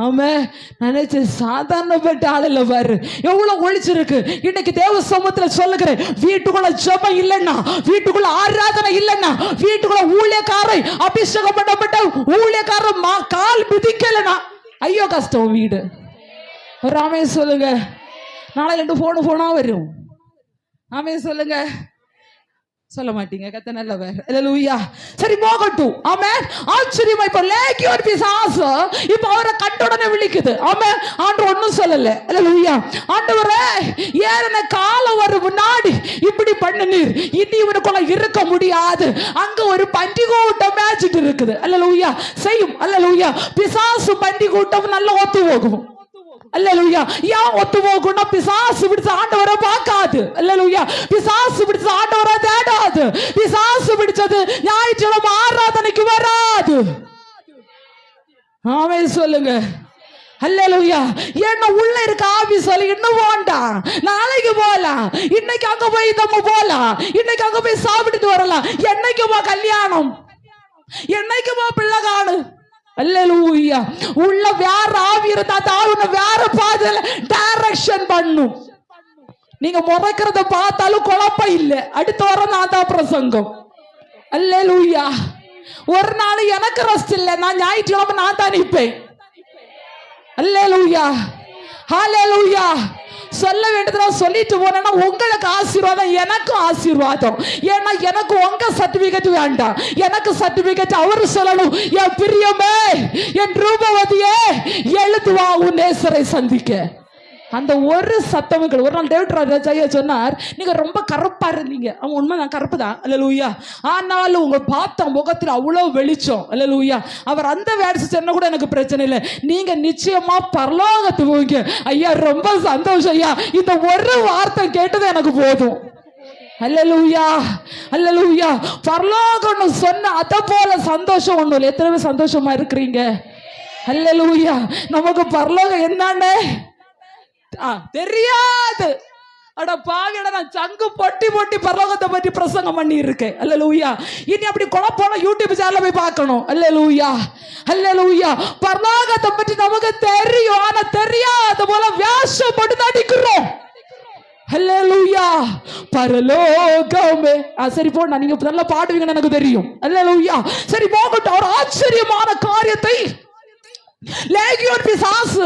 ஆமா. நினைச்சு சாதாரணப்பட்ட ஆள் இல்ல பாரு, எவ்வளவு ஒழிச்சிருக்கு. இன்னைக்கு தேவ சமூகத்துல சொல்லுகிறேன், வீட்டுக்குள்ள ஜெபம் இல்லைன்னா, வீட்டுக்குள்ள ஆராதனை இல்லைன்னா, வீட்டுக்குள்ள ஊழியக்காரை அபிஷேகம் பண்ணப்பட்ட ஊழியக்காரர் கால் மிதிக்கலனா ஐயோ கஷ்டம் வீடு. ராமே சொல்லுங்க. நாளை 2 போனா வரும். ஆமே சொல்லுங்க. சொல்ல மாட்டீங்க. கத்த நல்லவர். அல்லேலூயா. சரி போகட்டும். ஆமென். ஆச்சரியமா இப்ப லேகியோன் பிசாசு இப்ப அவரை கண்டுடனே விழிக்குது. ஆமென். ஆண்டவர் ஒண்ணும் சொல்லல. அல்லேலூயா. ஆண்டவரே ஏறன காலம் வரும் முன்னாடி இப்படி பண்ணுனீர், இனி இவனுக்குள்ள இருக்க முடியாது. அங்க ஒரு பன்றி கூட்டம் மேய்ச்சிட்டு இருக்குது. அல்லேலூயா. செய்யும். அல்லேலூயா. பிசாசு பன்றி கூட்டம் நல்ல ஒத்து போகும். அல்லேலூயா. ஏன் ஒத்து போகும்னா பிசாசு பிடிச்ச ஆண்டவரை பார்க்காது. அல்லேலூயா. பிசாசு பிடிச்ச ஆண்டவரை தேடாது. பிசாசு பிடிச்சது ஞாயிற்றுக்கிழமை ஆராதனைக்கு வராது. ஆமே சொல்லுங்க. அல்லேலூயா. என்ன உள்ள இருக்க ஆவி சொல்லி இன்னும் வேண்டாம், நாளைக்கு போலாம், இன்னைக்கு அங்க போய் நம்ம போலாம், இன்னைக்கு அங்க போய் சாப்பிட்டுட்டு வரலாம், என்னைக்குமா கல்யாணம், என்னைக்குமா பிள்ளை காணு. அல்லேலூயா. உள்ள வேற ஆவி இருந்தா தான் வேற பாதையில டைரக்ஷன் பண்ணும். நீங்க முறைக்கிறத பார்த்தாலும் குழப்பம் இல்லை. அடுத்த வாரம் நான் தான் பிரசங்கம். அல்லேலூயா. ஒரு நாள் எனக்கு ரெஸ்ட் இல்லை, நான் ஞாயிற்றுக்கிழமை நான் தான் நிற்பேன். அல்லேலூயா. ஹல்லேலூயா. சொல்ல வேண்டியதா சொல்லிட்டு போனா உங்களுக்கு ஆசீர்வாதம், எனக்கும் ஆசீர்வாதம். ஏன்னா எனக்கு உங்க சர்டிபிகேட் வேண்டாம், எனக்கு சர்டிபிகேட் அவரு சொல்லணும். என் பிரியமே, என் ரூபவதியே, எழுந்து வா உன் நேசரை சந்திக்க. அந்த ஒரு சத்தமும். ஒரு நாள் டேவிட் ராஜா சொன்னார், நீங்க ரொம்ப கருப்பா இருந்தீங்க. அவன் உண்மை, நான் கருப்பு தான். அல்லேலூயா. ஆனாலும் உங்க பார்த்த முகத்தில் அவ்வளவு வெளிச்சம். அல்லேலூயா. அவர் அந்த வேர்ட்ஸ் சொன்ன கூட எனக்கு பிரச்சனை இல்லை, நீங்க நிச்சயமா பரலோகத்து போவீங்க. ஐயா ரொம்ப சந்தோஷம் ஐயா, இந்த ஒரு வார்த்தை கேட்டது எனக்கு போதும். அல்லேலூயா. அல்லேலூயா. பரலோகம்னு சொன்ன அத போல சந்தோஷம் ஒண்ணும் இல்லை. எத்தனை பேர் சந்தோஷமா இருக்கிறீங்க? அல்லேலூயா. நமக்கு பரலோகம் என்னன்னு தெரியாது. அட பாவியடா, நான் சங்கு பொட்டி பொட்டி பரலோகத்தை பற்றி பிரசங்கம் பண்ணி இருக்கேன். அல்லேலூயா. இனி அப்படி குழப்பம் யூடியூப் சேனல்ல போய் பார்க்கணும். அல்லேலூயா. அல்லேலூயா. பரலோகத்தை பற்றி நமக்கு தெரியும், ஆனா தெரியாத போல வேஷம் போட்டு நடிக்கிறோம். அல்லேலூயா. பரலோகமே. சரி போனா, நீங்க நல்லா பாடுவீங்கன்னு எனக்கு தெரியும். அல்லேலூயா. சரி போகட்டும். ஒரு ஆச்சரியமான காரியத்தை லேகியோன் பிசாசு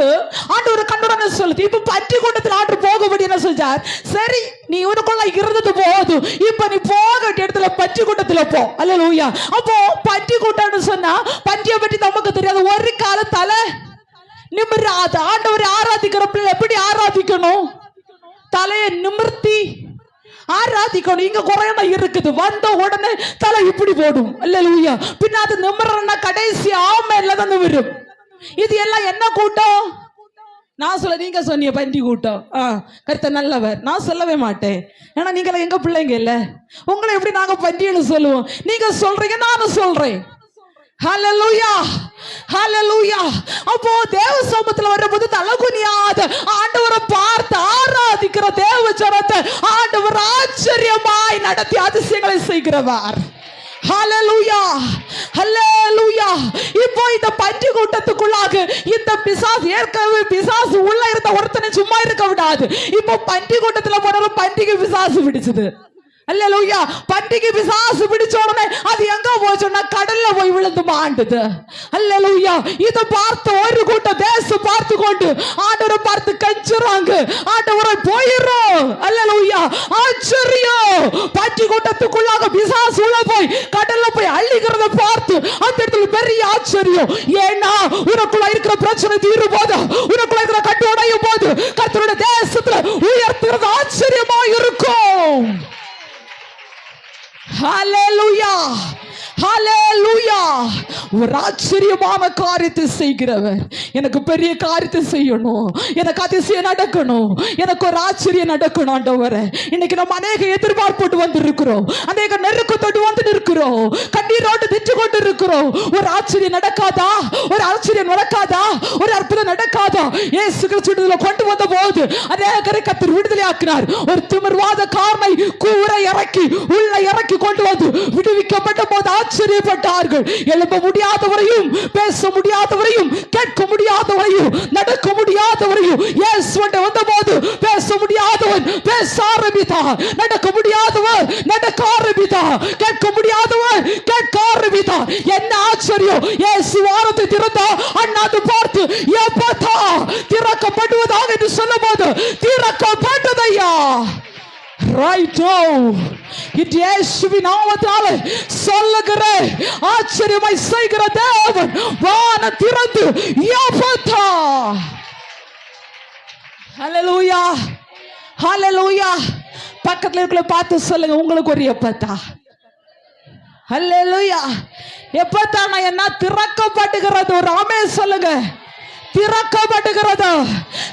ஆண்டவர் கண்டுடனே சொல்லுது. இப்ப பற்றி கூட்டத்தில் ஆண்டு போகபடி என்ன சொல்றார்? சரி, நீ இவனுக்குள்ள இருந்தது போதும், இப்ப நீ போக இடத்துல பற்றி கூட்டத்துல போ. அல்லேலூயா. அப்போ பற்றி கூட்டம்னு சொன்னா பன்றியை பற்றி நமக்கு தெரியாது. ஒரு கால தலை நிமிராது. ஆண்டவரை ஆராதிக்கிற பிள்ளை எப்படி ஆராதிக்கணும்? தலையை நிமிர்த்தி ஆராதிக்கணும். இங்க குறையமா இருக்குது. வந்த உடனே தலை இப்படி போடும். அல்லேலூயா. பின்ன அது நிமிரன்னா கடைசி ஆமையில தான் நிமிரும். இது எல்லாம் என்ன கூட்டம்? நான் சொல்ல, நீங்க சொன்னீங்க பன்றி கூட்டம். கர்த்தர் நல்லவர். நான் சொல்லவே மாட்டேன். ஏன்னா நீங்க எங்க பிள்ளைங்க இல்ல. உங்களை எப்படி நாங்க பன்றின்னு சொல்லுவோம்? நீங்க சொல்றீங்க, நானும் சொல்றேன். ஹல்லேலூயா, ஹல்லேலூயா. அப்போ தேவ சமூகத்துல வரும்போது தலகுனியாத ஆண்டவரை பார்த்து ஆராதிக்கிற தேவ ஜனத்தை ஆண்டவர் ஆச்சரியமாய் நடத்தி அதிசயங்களை செய்கிறவர். ஹல்லேலூயா, ஹல்லேலூயா. இப்போ இந்த பன்றி கூட்டத்துக்குள்ளாக இந்த பிசாசு, ஏற்கனவே பிசாசு உள்ள இருந்த ஒருத்தனை சும்மா இருக்க விடாது. இப்போ பன்றி கூட்டத்துல போன பன்றிக்கு பிசாசு பிடிச்சது. அல்லேலூயா. பன்றிக்கு பிசாசு பிடிச்ச உடனே அது எங்க போச்சுன்னா கடல்ல போய் விழுந்து மாண்டுது. அல்லேலூயா. இதை பார்த்து ஒரு கூட்டம் தேசம் பார்த்து கொண்டு ஆண்டவரை பார்த்து கஞ்சுறாங்க. ஆண்டவரை போயிரும். அல்லேலூயா. ஆச்சரியம். பன்றி கூட்டத்துக்குள்ளாக பிசாசு உள்ள போய் கடல்ல போய் அள்ளிக்கிறத பார்த்து அந்த இடத்துல பெரிய ஆச்சரியம். ஏன்னா உனக்குள்ள இருக்கிற பிரச்சனை தீரும் போது, உனக்குள்ள இருக்கிற கட்டு உடையும் போது கர்த்தருடைய தேசத்துல உயர்த்துறது ஆச்சரியமா இருக்கும். ஹல்லேலூயா, ஹல்லேலூயா. ஒரு ஆச்சரியமான காரியத்தை செய்கிறவர். எனக்கு பெரிய காரியத்தை செய்யணும், எனக்கு அதிசயம் நடக்கணும், எனக்கு ஒரு ஆச்சரியம் நடக்கணும் ஆண்டவரே. இன்னைக்கு நம்ம அநேக எதிர்பார்ப்போட்டு வந்து இருக்கிறோம், அநேக நெருக்கத்தோடு வந்து நிற்கிறோம், கண்ணீரோடு திட்டு கொண்டு இருக்கிறோம். ஒரு ஆச்சரியம் நடக்காதா? ஒரு ஆச்சரியம் நடக்காதா? ஒரு அற்புதம் நடக்காதா? இயேசு கிறிஸ்துவில கொண்டு வந்த போது அநேகரை கர்த்தர் விடுதலை ஆக்கினார். ஒரு திமிர்வாத காரனை கூரை இறக்கி உள்ள இறக்கி கொண்டு வந்து விடுவிக்கப்பட்ட போது ஆச்சரியப்பட்டார்கள். எழும்ப முடியாதவரையும், பேச முடியாதவரையும், கேட்க முடியாதவரையும், நடக்க முடியாதவரையும் இயேசுவிடம் வந்தபோது பேச முடியாதவன் பேச ஆரம்பித்தான், நடக்க முடியாதவன் நடக்க ஆரம்பித்தான், கேட்க முடியாதவன் கேட்க ஆரம்பித்தான். என்ன ஆச்சரியம்! இயேசு வாரத்தை திறந்தா அண்ணாந்து பார்த்து எப்பதா திறக்கப்படுவதாக என்று சொல்லும்போது திறக்கப்பட்டதையா. ரைட்டோ, இது இயேசுவின் நாமத்தாலே சொல்லுகிறேன். ஆச்சரியமாய் செய்கிற தேவன் வானம் திறந்து எப்பதா. ஹல்லேலூயா, ஹல்லேலூயா. பக்கத்துல இருக்கிற பார்த்து சொல்லுங்க, உங்களுக்கு ஒரு எப்பதா. ஹல்லேலூயா. எப்பதானா என்ன? திறக்கப்படுகிறது. ஒரு ஆமென் சொல்லுங்க. திறக்கப்படுகிறது.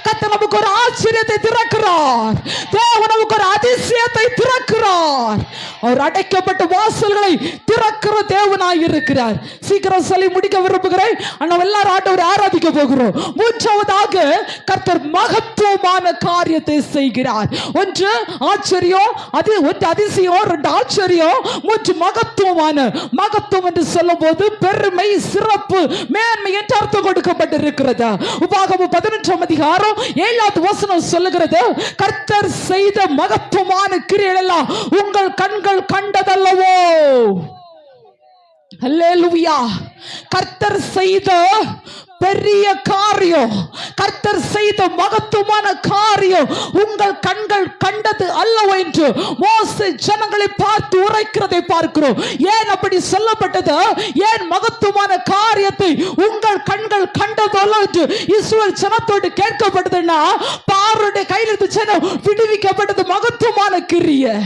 கர்த்தர் நமக்கு ஒரு ஆச்சரியத்தை திறக்கிறார். தேவன் நமக்கு ஒரு அதிசயத்தை திறக்கிறார். அவர் அடைக்கப்பட்ட வாசல்களை திறக்கிற தேவனாய் இருக்கிறார். சீக்கிரம் சொல்லி முடிக்க விரும்புகிறேன். நம்ம எல்லாரும் ஆண்டவரை ஆராதிக்க போகிறோம். மூன்றாவதாக கர்த்தர் மகத்துவமான காரியத்தை செய்கிறார். ஒன்று ஆச்சரியம், அது ஒன்று அதிசயம், ரெண்டு ஆச்சரியம், மூன்று மகத்துவமான. மகத்துவம் என்று சொல்லும் போது பெருமை, சிறப்பு, மேன்மை என்று அர்த்தம் கொடுக்கப்பட்டிருக்கிறது. உபாகமம் 11ஆம் அதிகாரம் 7வது வசனம் சொல்லுகிறது, கர்த்தர் செய்த மகத்துவமான கிரியைகள் எல்லாம் உங்கள் கண்கள் கண்டதல்லவோ. அல்லேலூயா. கர்த்தர் செய்த பெரிய காரியம், கர்த்தர் செய்த மகத்துவமான காரியம் உங்கள் கண்கள் கண்டது அல்லவோ என்று மோசே ஜனங்களை பார்த்து உரைக்கிறதை பார்க்கிறோம். ஏன் அப்படி சொல்லப்பட்டது? ஏன் மகத்துவமான காரியத்தை உங்கள் கண்கள் கண்டது அல்ல என்று இஸ்ரவேல் ஜனத்தோடு கேட்கப்பட்டதுன்னா, பார்வோனுடைய கையில் இருந்து ஜனம் விடுவிக்கப்பட்டது மகத்துவமான கிரியை.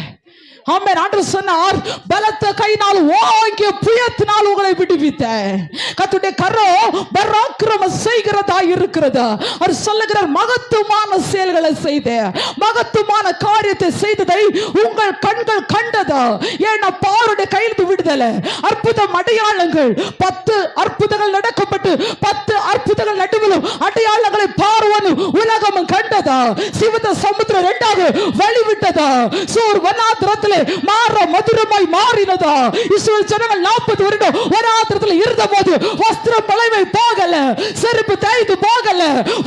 ஆமென். ஆண்டவர் சொன்னார், பலத்த கையினால் ஓங்கிய புயத்தினால் உங்களை விடுவித்தேன். கர்த்தருடைய கரம் பராக்கிரம செய்கிறதா இருக்கிறது. அவர் சொல்லுகிறார், மகத்துவமான செயல்களை செய்த, மகத்துவமான காரியத்தை செய்ததை உங்கள் கண்கள் கண்டதா. ஏன்னா பார்வோனுடைய கையிலிருந்து விடுதலை, அற்புதம், அடையாளங்கள், 10 அற்புதங்கள் நடக்கப்பட்டு 10 அற்புதங்கள் நடுவிலும் அடையாளங்களை பார்வோனும் உலகமும் கண்டதா. சிவந்த சமுத்திரம் 2ஆக வழிவிட்டதா. சூர் வனாந்திரத்தில் மாற மதுரமாய் மாறினதா? இஸ்ரவேல் ஜனங்கள் 40 வருடம் வனாந்திரத்தில் இருந்த போது வஸ்திரம் பழைமை போகல, செருப்பு தேய்ந்து போகல.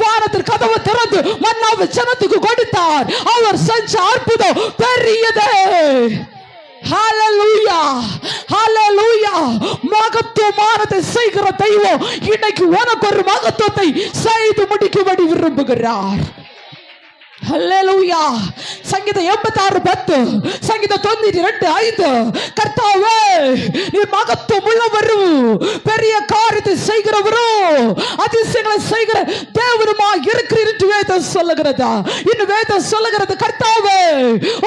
வானத்தின் கதவு திறந்து மன்னாவை ஜனத்துக்கு கொடுத்தார். அவர் செஞ்ச அற்புதம் பெரியது. ஹல்லேலூயா, ஹல்லேலூயா. மகத்துவமானதை செய்கிற தெய்வம் இன்னைக்கு உனக்கு ஒரு மகத்துவத்தை செய்து முடிக்கும்படி விரும்புகிறார். ஹல்லேலூயா. சங்கீதம் 86:10, சங்கீதம் 92:5. கர்த்தாவே, நீர் மகத்துவம் உள்ளவரும் பெரிய காரியத்தை செய்கிறவரும் அதிசயங்களை செய்கிற தேவனுமாய் இருக்கிறீர் என்று வேதம் சொல்லுகிறதா? இன்னும் வேதம் சொல்லுகிறது, கர்த்தாவே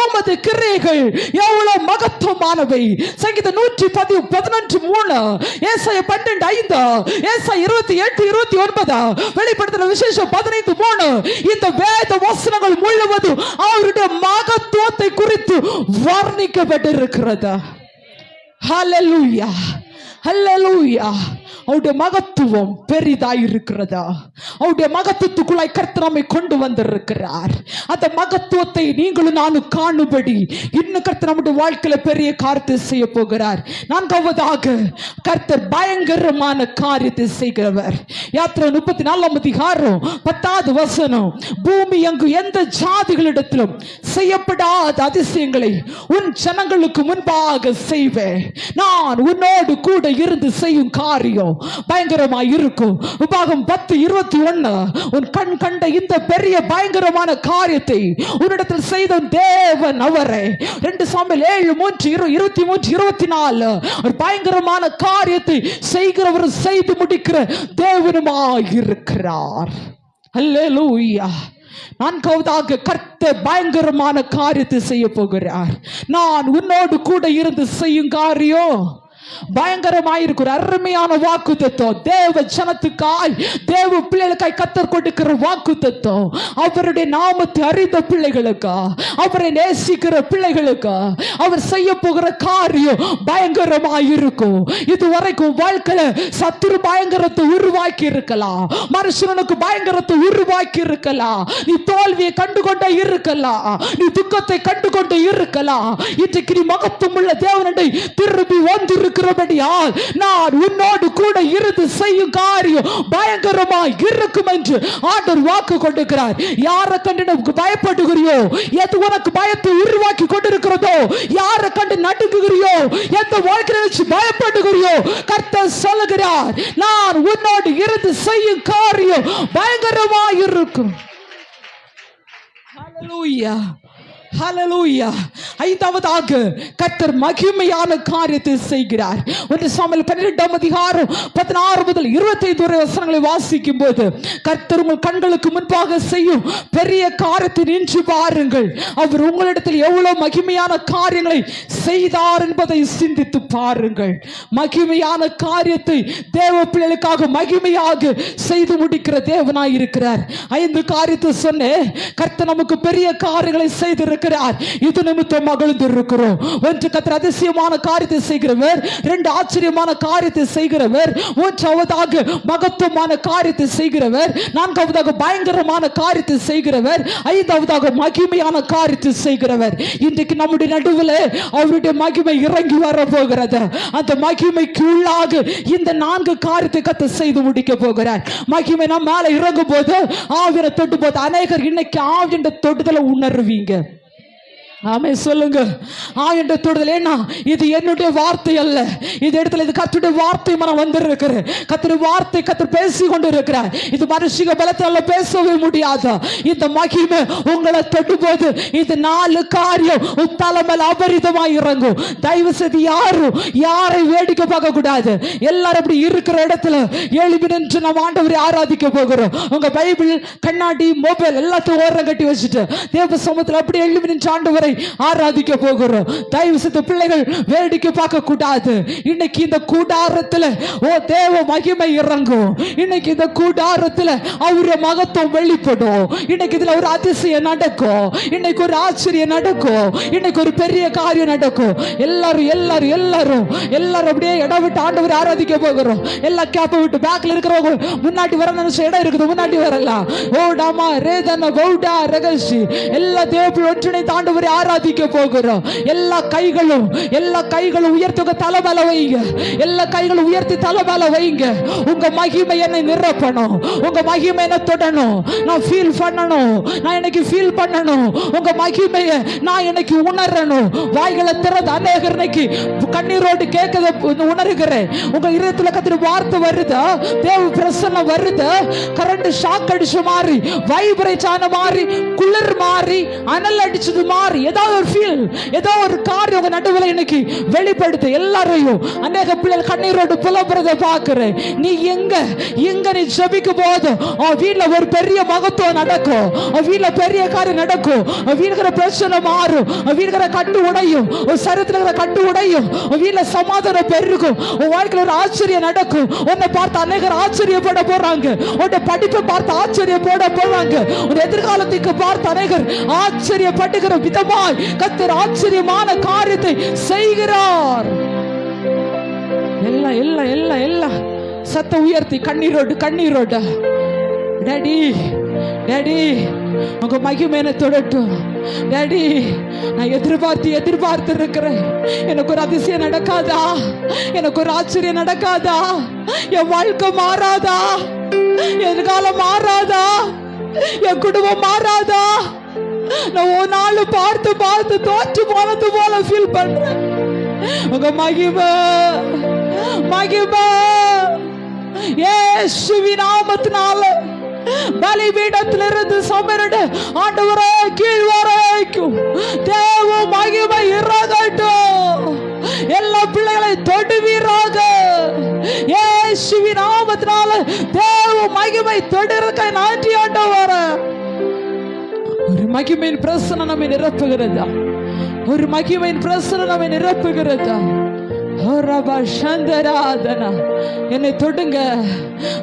உமது கிரியைகள் எவ்வளவு மகத்துவமானவை. சங்கீதம் 111:3, ஏசாயா 12:5, ஏசாயா 28:29, வெளிப்படுத்தின விசேஷம் 15:3. இந்த வேத வசனங்கள் முழுவதும் அவருடைய மகத்துவத்தை குறித்து வர்ணிக்கப்பட்டிருக்கிறது. ஹல்லேலூயா, ஹல்லேலூயா. அவருடைய மகத்துவம் பெரிதாய் இருக்கிறதா? அவருடைய மகத்துவத்துக்குள்ளாய் கர்த்தர் நம்மை கொண்டு வந்திருக்கிறார். அந்த மகத்துவத்தை நீங்களும் நானும் காணும்படி இன்னும் கர்த்தர் நம்முடைய வாழ்க்கையில பெரிய காரியத்தை செய்ய போகிறார். 4வது, கர்த்தர் பயங்கரமான காரியத்தை செய்கிறவர். யாத்திரை 34:10, பூமி எங்கு எந்த ஜாதிகளிடத்திலும் செய்யப்படாத அதிசயங்களை உன் ஜனங்களுக்கு முன்பாக செய்வேன். நான் உன்னோடு கூட இருந்து செய்யும் காரியம் பயங்கரமாய் இருக்கும். உபாகம் 10:21, உன் கண் கண்ட இந்த பெரிய பயங்கரமான காரியத்தை உன்னிடத்தில் செய்த தேவன் அவரே. 2 சாமுவேல் 7:23-24, ஒரு பயங்கரமான காரியத்தை செய்கிறவர் செய்து முடிக்கிற தேவனுமாய் இருக்கிறார். ஹல்லேலூயா. 4வது, கர்த்தர் பயங்கரமான காரியத்தை செய்ய போகிறார். நான் உன்னோடு கூட இருந்து செய்யும் காரியம் பயங்கரமாயிருக்கிற அருமையான வாக்குத்தத்தம். தேவ ஜனத்துக்காய், தேவ பிள்ளைகளுக்காய் கர்த்தர் கொடுக்கிற வாக்குத்தத்தம். அவருடைய நாமத்தை அறிந்த பிள்ளைகளுக்கா, அவரை நேசிக்கிற பிள்ளைகளுக்கா அவர் செய்ய போகிற காரியம் பயங்கரமாயிருக்கும். இதுவரைக்கும் வாழ்க்கையில சத்துரு பயங்கரத்தை உருவாக்கி இருக்கலாம், மனுஷனுக்கு பயங்கரத்தை உருவாக்கி இருக்கலாம், நீ தோல்வியை கண்டுகொண்டே இருக்கலாம், நீ துக்கத்தை கண்டுகொண்டே இருக்கலாம். இன்றைக்கு நீ மகத்துவம் உள்ள தேவனண்டை திரும்பி வந்திருக்க இருக்கிறபடியால் நான் உன்னோடு கூட இருந்து செய்யும் காரியம் பயங்கரமாய் இருக்கும் என்று ஆண்டவர் வாக்கு கொடுக்கிறார். யாரை கண்டு நமக்கு பயப்படுகிறியோ, எது உனக்கு பயத்தை உருவாக்கி கொண்டிருக்கிறதோ, யாரை கண்டு நடுங்குகிறியோ, எந்த வாழ்க்கை நினைச்சு பயப்படுகிறியோ, கர்த்தர் சொல்லுகிறார், நான் உன்னோடு இருந்து செய்யும் காரியம் பயங்கரமாய் இருக்கும். ஹல்லேலூயா, ஹல்லேலூயா. 5வது, கர்த்தர் மகிமையான காரியத்தை செய்கிறார். 1 சாமுவேல் 12:16-25 வாசிக்கும் போது, கர்த்தர் உங்கள் கண்களுக்கு முன்பாக செய்யும் பெரிய காரியத்தை நின்று பாருங்கள். அவர் உங்களிடத்தில் எவ்வளவு மகிமையான காரியங்களை செய்தார் என்பதை சிந்தித்து பாருங்கள். மகிமையான காரியத்தை தேவ பிள்ளைகளுக்காக மகிமையாக செய்து முடிக்கிற தேவனாய் இருக்கிறார். 5 காரியத்தை சொன்னேன். கர்த்தர் நமக்கு பெரிய காரியங்களை செய்திருக்கிறார். இது நிமித்தம் மகிழ்ந்திருக்கிறோம். 1, கர்த்தர் அதிசயமான காரியத்தை செய்கிறவர். 2, ஆச்சரியமான காரியத்தை செய்கிறவர். 3வது, மகத்துவமான காரியத்தை செய்கிறவர். 4வது, பயங்கரமான காரியத்தை செய்கிறவர். 5வது, மகிமையான காரியத்தை செய்கிறவர். இன்றைக்கு நம்முடைய நடுவில் அவருடைய மகிமை இறங்கி வர போகிறது. அந்த மகிமைக்கு உள்ளாக இந்த 4 காரியத்தை கர்த்தர் செய்து முடிக்க போகிறார். மகிமை நம்ம மேல இறங்கும் போது, ஆவியை தொட்டு போது, அநேகர் இன்னைக்கு ஆவியின் தொடுதலை உணர்வீங்க. ஆமே சொல்லுங்க. ஆயண்ட தொடுதல். ஏன்னா இது என்னுடைய வார்த்தை அல்ல, இது இடத்துல இது கர்த்தருடைய வார்த்தை மனம் வந்திருக்கிறது. கர்த்தருடைய வார்த்தை கர்த்தர் பேசி கொண்டு இருக்கிறார். இது மனுஷிக பலத்தால பேசவே முடியாது. இந்த மகிமை உங்களை தொடும் போது இந்த 4 காரியம் தலைமையில் அபரிதமாய் இறங்கும். தயவு செய்து யாரை வேடிக்கை பார்க்க கூடாது. எல்லாரும் அப்படி இருக்கிற இடத்துல எழுப்பி நின்று நம்ம ஆண்டவரை ஆராதிக்க போகிறோம். உங்க பைபிள், கண்ணாடி, மொபைல் எல்லாத்தையும் ஓரம் கட்டி வச்சுட்டு தேவ சமூகத்தில் அப்படி எழுப்பி நின்று ஆண்டவரை ஆராதிக்க போகிறோம். தயவு செய்து பிள்ளைகள் வேடிக்கை பார்க்க கூடாது. இன்னைக்கு இந்த கூடாரத்தில் தேவ மகிமை இறங்கும். இன்னைக்கு இந்த கூடாரத்தில் அவருடைய மகத்துவம் வெளிப்படும். இன்னைக்கு இதுல ஒரு அதிசயம் நடக்கும். இன்னைக்கு ஒரு ஆச்சரியம் நடக்கும். இன்னைக்கு ஒரு பெரிய காரியம் நடக்கும். எல்லாரும் எல்லாரும் எல்லாரும் எல்லாரும் அப்படியே இடம் விட்டு ஆண்டவரை ஆராதிக்க போகிறோம். எல்லா கேப்ப விட்டு பேக்ல இருக்கிறவங்க முன்னாடி வர நினைச்ச இடம் இருக்குது, முன்னாடி வரலாம். ஓ டாமா ரேதன கௌடா ரகசி எல்லா தேவ ஒன்றிணைந்து ஆண்டவரை ஆராதிக்க போகிறோம். எல்லா கைகளும் உயர்த்தி உங்க தலை மேல வைங்க. எல்லா கைகளும் உயர்த்தி தலை மேல வைங்க. உங்க மகிமை என்னை நிரப்பணும். உங்க மகிமை என்ன தொடணும். நான் ஃபீல் பண்ணணும். நான் எனக்கு ஃபீல் பண்ணணும். உங்க மகிமையை நான் எனக்கு உணரணும். வாய்களை திறந்து அநேகர் இன்னைக்கு கண்ணீரோடு கேட்கத உணர்கிறேன். உங்க இதயத்துல கத்திர வார்த்தை வருதா, தேவ பிரசன்னம் வருதா, கரண்ட் ஷாக் அடிச்ச மாதிரி, வைப்ரேட் ஆன மாதிரி, குளிர் மாறி, அனல் அடிச்சது மாதிரி, ஏதாவது ஒரு ஃபீல், ஏதோ ஒரு காரியம் உங்க நடுவில் இன்னைக்கு வெளிப்படுத்து. எல்லாரையும் அநேக பிள்ளைகள் கண்ணீரோடு புலம்புறத பாக்குறேன். நீ எங்க நீ ஜெபிக்கும் போது வீட்டுல ஒரு பெரிய மகத்துவம் நடக்கும். வீட்டுல பெரிய காரியம் நடக்கும். வீடுகிற பிரச்சனை மாறும். வீடுகிற கட்டு உடையும். சரத்துல கட்டு உடையும். வீட்டுல சமாதானம் பெருகும். உன் வாழ்க்கையில் ஒரு ஆச்சரியம் நடக்கும். உன்னை பார்த்து அநேகர் ஆச்சரியப்பட போறாங்க. உன்னை படிப்பை பார்த்து ஆச்சரியப்பட போறாங்க. உன் எதிர்காலத்துக்கு பார்த்து அநேகர் ஆச்சரியப்படுகிற விதமாய் கர்த்தர் ஆச்சரியமான காரியத்தை செய்கிறார். எல்லாம் எல்லாம் எல்லாம் எல்லாம் சத்த உயர்த்தி கண்ணீரோடு டாடி உங்க மகிமையை தொடட்டும். டாடி, நான் எதிர்பார்த்து இருக்கிறேன். எனக்கு ஒரு அதிசயம் நடக்காதா? எனக்கு ஒரு ஆச்சரியம் நடக்காதா? என் வாழ்க்கை மாறாதா? எதிர்காலம் மாறாதா? என் குடும்பம் மாறாதா? நான் ஒரு நாள் பார்த்து தோற்று போனது போல ஃபீல் பண்றேன். உங்க மகிமை இயேசுவின் நாமத்தினால பலிபீடத்திலிருந்து சமரட ஆண்டவரே கீழ் வரைக்கும் தேவ மகிமை இறங்கட்டும். எல்லா பிள்ளைகளை தொடுவீராக. இயேசுவின் நாமத்தினால தேவ மகிமை தொடர்க்க நன்றி ஆண்டவரே. ஒரு மகிமையின் பிரசன்னம் நம்மை நிரப்புகிறதா? ஒரு மகிமையின் பிரசன்னம் நம்மை நிரப்புகிறதா? என்னை தொடுங்க.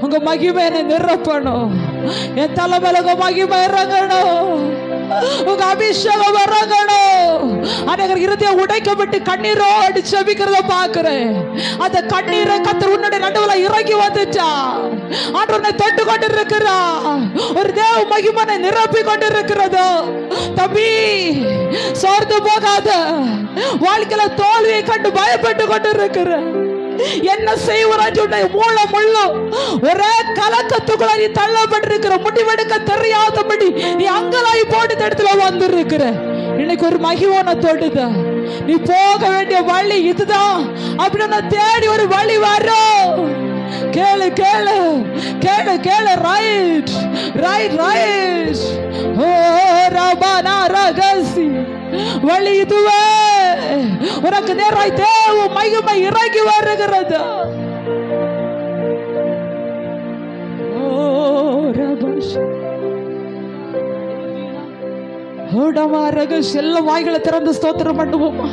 உங்க மகிமை என்னை நிரப்பணும். என் தலைமையில உங்க மகிமை இறங்கணும். உங்க அபிஷேகம் இறங்கணும். அநேகர் இருதயம் உடைக்கப்பட்டு கண்ணீரோடு செபிக்கிறத பாக்குறேன். அந்த கண்ணீரை கர்த்தர் உன்னுடைய நடுவுல இறங்கி வந்துட்டா. ஆண்டவரை தொட்டு கொண்டு இருக்கிறா. ஒரு தேவ மகிமை நிரப்பி கொண்டு இருக்கிறதோ. தம்பி, சோர்ந்து போகாத. வாழ்க்கையில தோல்வியை கண்டு பயப்பட்டு கொண்டு இருக்கிற என்ன செய்வராஜ் மூலம் முள்ளும் ஒரே கலக்கத்துக்குள்ள நீ தள்ளப்பட்டிருக்கிற, முடிவெடுக்க தெரியாதபடி நீ அங்கலாய் போட்டு இடத்துல வந்து இருக்கிற. இன்னைக்கு ஒரு மகிழ்வான தொடுத. நீ போக வேண்டிய வழி இதுதான் அப்படின்னு தேடி ஒரு வழி வரும். கேளு கேளு கேளு கேளு. Right right right. ஓ ரபானா ரகசி வழி இதுவே. உனக்கு நேராய் தேவ மகிமை இறங்கி வருகிறது. ஓ ரபாஷ் ஓடமா ரகஸ். எல்லா வாய்களை திறந்து ஸ்தோத்திரம் பண்ணுவோமா?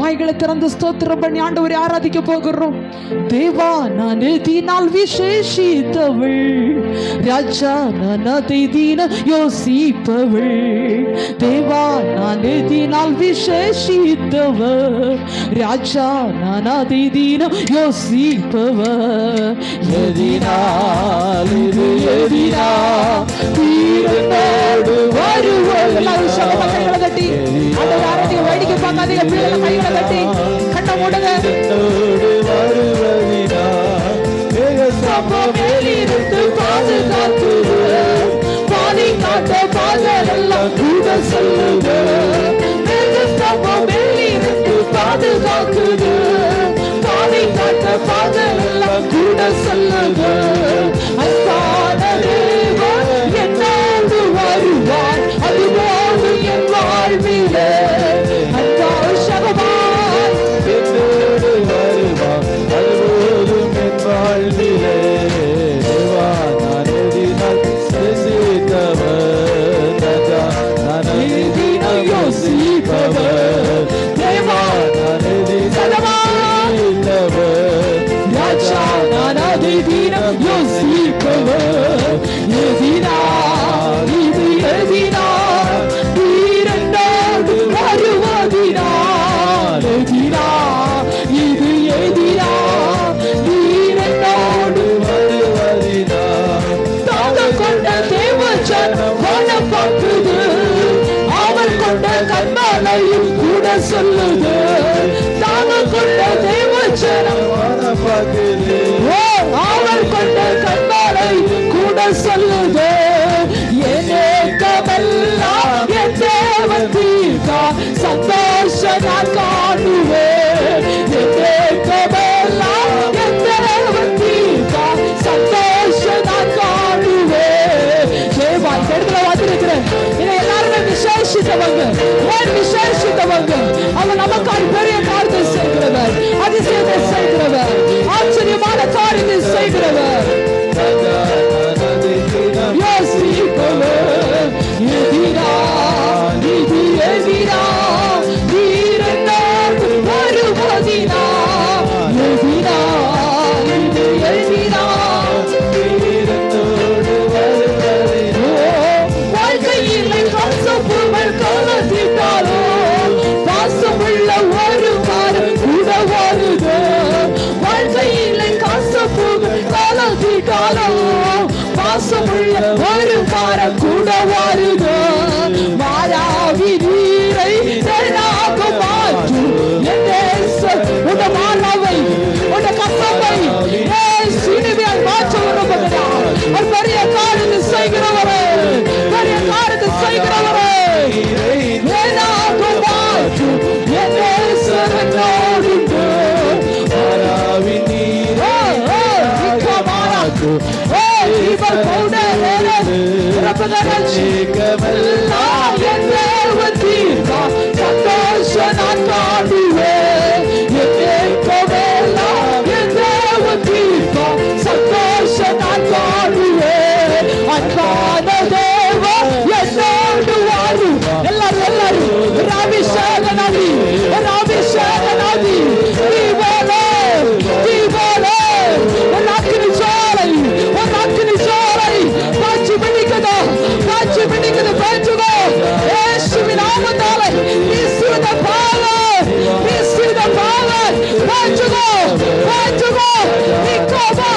வாய்களை திறந்து ஸ்தோத்திரம் பண்ணி ஆண்டவரை ஆராதிக்க போகிறோம். தேவா, நான் எதினால் விசேஷித்தவள், ராஜா நான் அதை தின யோசிப்பவள். தேவா, நான் எதினால் விசேஷித்தவள், ராஜா நான் அதை தின யோசிப்பவள். எதினால் இது எதினால் தீரனோடு வருவள். எல்லாரும் சமமா கைகளை தட்டி ஆண்டவரை ஆராதிக்க வேடிக்கை பார்க்காதீங்க. பிள்ளைகளை கைகளை தட்டி கண்ணை மூடுங்க. மேலிருந்து பாதுகாக்குது, பாதி காட்ட பாதெல்லாம் கூட சொல்லுது. மேலிருந்து பாதுகாக்குது, பாதி காட்ட பாதெல்லாம் கூட சொல்லுது. அன்பான தேவன் என்னோடு வருவார், அதுபோது என் வாழ்விலே கொண்ட கண்மலையும் கூட சொல்லுது தாங்கள் கொண்ட தேவச்சனம் அவர் கொண்ட கண்மலை கூட சொல்லுது ஏகமெல்லாம் என் தேவன் தீர்க்கா சந்தோஷ நான் காணுவேன் ஏகமெல்லாம் என் தேவன் தீர்க்கா சந்தோஷ நான் காணுவேன் ஜெயமா இந்த இடத்துல வந்திருக்கிறேன் இதை எல்லாருமே விசேஷித்தவங்க ஏன் விசேஷித்தவங்க அவன் நமக்கான பெரிய காரியத்தை செய்கிறவர் அதிசயத்தை செய்கிறவர் ஆச்சரியமான காரியத்தை செய்கிறவர் ஒரு வாரம் கூட வருது மாறாவி நீரை தேனாக மாற்றும் உட மாணவை உட கசப்பை சினிமையால் மாற்ற விரும்புகிறார் ஒரு பெரிய காரியத்தை செய்கிறவரே பெரிய காரியத்தை செய்கிறவரே தேனாக மாற்றும் என்னோடு மாறாவி நீரை சந்தோஷ நான் காணுவேன் சந்தோஷ நான் காணுவேன் அன்பான தேவ என்னோடு வாழும் எல்லாரும் எல்லாரும் அபிஷேக நதி அபிஷேக நதி தீபாவளி தீபாவளி அக்கினி சோலை அக்கினி சோலை காட்சி பிடிக்குதோ காட்சி பிடிக்குது பேச்சுகோ இயேசுவின் நாமத்தாலே receive the power பேச்சுகோ பேச்சுகோ நிக்கோபா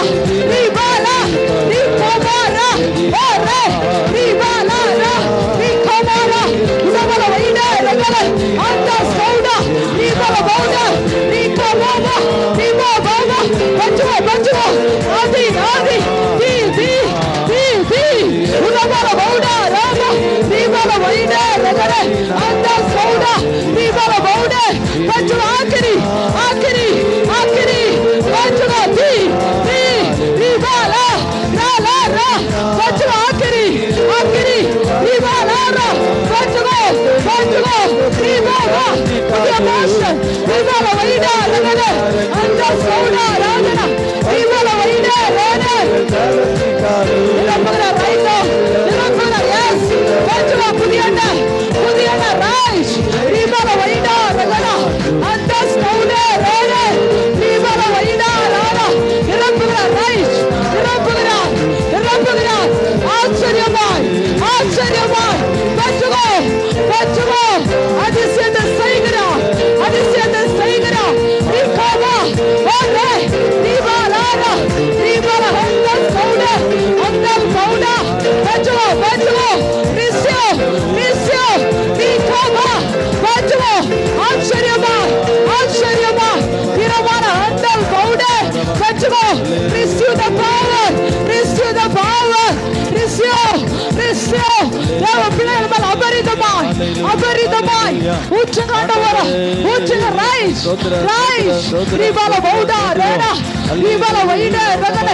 நிபாலா நிக்கோபாரா ஓரே நிபாலாரா நிக்கோபாரா உடவல வைடா ரகல அந்த சௌடா நிபல பௌடா நிக்கோபாபா நிபாபாபா பேச்சுகோ பேச்சுகோ ஆதி ஆதி தி தி தி தி உடவல பௌடா ராமா நிபல வைடா ரகல அந்த சௌடா நிபல பௌடா பேச்சுகோ ஆக்கிரி ஆக்கிரி ஆக்கிரி பேச்சுகோ தி தி நிபாலா ரா ரா ரா பேச்சுகோ ஆக்கிரி ஆக்கிரி நிபாலா ரா பேச்சுகோ பேச்சுகோ நிபாலா புதிய மாஸ்டர் நிபால வைடா ரகல அந்த சௌடா ராஜனா நிபால வைடா ராஜா நிரம்புகிற ரைட்டோ நிரம்புகிற எஸ் பேச்சுகோ புதிய ரைஸ் நிபால வைடா ரகல அந்த சௌடா ராஜா நிபால வைடா ராஜா நிரம்புகிற ரைஸ் நிரம்புகிற ஆச்சரியமாய் ஆச்சரியமாய் பேச்சுகோ பேச்சுகோ அதிசயத்தை செய்கிறார் அதிசயத்தை செய்கிறார் நிக்கோபா ஓரே நிபாலாரா நிபால அந்த சௌடா பேச்சுகோ பேச்சுகோ நிஸ்யோ நிஸ்யோ நிக்கோபா பேச்சுகோ ஆச்சரியமாய் ஆச்சரியமாய் திரமான அந்த Chowda பேச்சுகோ receive the power receive the power receive receive தேவ பிள்ளைகள் மேல் அபரிதமாய் அபரிதமாய் ஊற்றுகாண்டவர ஊற்றுக ரைஸ் ரைஸ் நிபால பௌடா ரேடா நிபால வைடா ரகல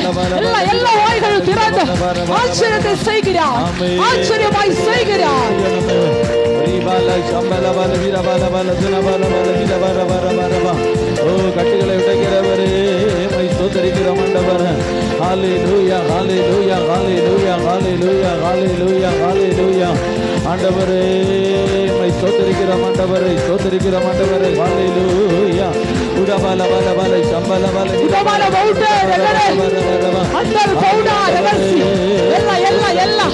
எல்லா வாய்களும் திறந்து ஆச்சரியத்தை செய்கிறார் ஆச்சரியமாய் செய்கிறார் கட்டுகளை உடைக்கிறவரே ஸ்தோத்திரிக்கிறோம் ஆண்டவரே ஹalleluya ஹalleluya ஹalleluya ஹalleluya ஹalleluya ஹalleluya ஆண்டவரே மை ஸ்தோத்திரிக்கிறோம் ஆண்டவரே ஸ்தோத்திரிக்கிறோம் ஆண்டவரே ஹalleluya உடபால பால பால சம்பல பால உடபால பௌடா ரகல அந்தர் பௌடா ரகசி எல்லா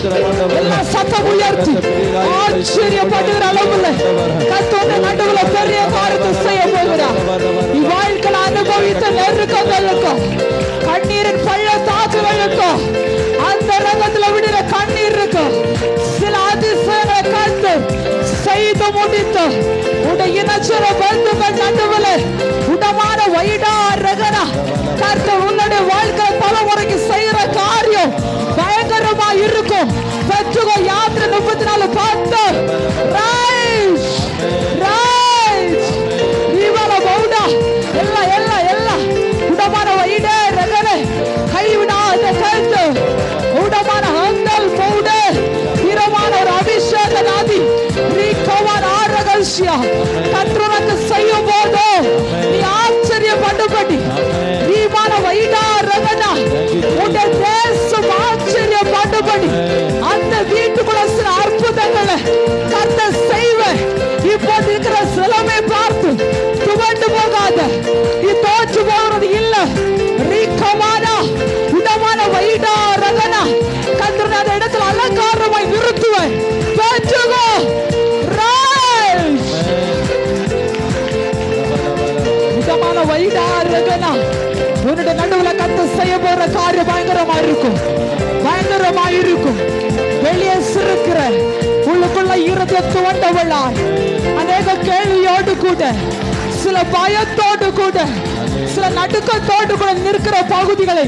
சத்தம் உயர்த்தி ஆச்சரியப்படுகிற அளவுல கர்த்தர் நடுவுல பெரிய காரியத்தை செய்ய போகிறார் இவ்வாழ்க்கையில் அனுபவித்த நெருக்கங்களுக்கும் கண்ணீரின் பள்ளத்தாக்குகளுக்கும் அந்த ரங்கத்துல விடுற கண்ணீர் இருக்கும் சில அதிசயங்களை கண்டு செய்து செய்து முடித்து உடைய இனச்சர பந்துகள் நடுவில் உடமான வைடா ரகனா கர்த்தர் உன்னுடைய வாழ்க்கை தலைமுறைக்கு செய்யற காரியம் பயங்கரமா இருக்கும். பெற்றுகோ யாத்திரை 34 10 ரைஸ் ரைஸ் இவள பவுடா எல்லாம் எல்லாம் எல்லாம் உடமான வைடா ரகனே கைவிடாத கருத்து உடமான ஹந்தல் பவுடே இரமான ஒரு அபிஷேக நாதி ரீகவான் ஆரகல்சியா கர்த்தருக்கு செய்யும் போது நீ ஆச்சரியப்படும்படி நீமான வைடா ரகனா உடைய தேசம் ஆச்சரியப்படும்படி அந்த வீட்டுக்குள்ள சில அற்புதங்களை கர்த்தர் செய்வேன். இப்போது இருக்கிற சிலமை பார்த்து துவண்டு போகாத, நீ தோற்று போகிறது இல்ல. ரீகவானா உடமான வைடா ரகனா கர்த்தர் அந்த இடத்துல அலங்காரமாய் நிறுத்துவேன். பெற்றுகோ ரைஸ் உடமான வைடா ரகனா உன்னுடைய நடுவுல கர்த்தர் செய்ய போற காரியம் பயங்கரமா இருக்கும், பயங்கரமா இருக்கும். வெளியே சிறுக்கிற உள்ளுக்குள்ள இருந்த துவண்டவளாய் அநேக கேள்வியோடு கூட சில பயத்தோடு கூட சில நடுக்கத்தோடு கூட நிற்கிற பகுதிகளை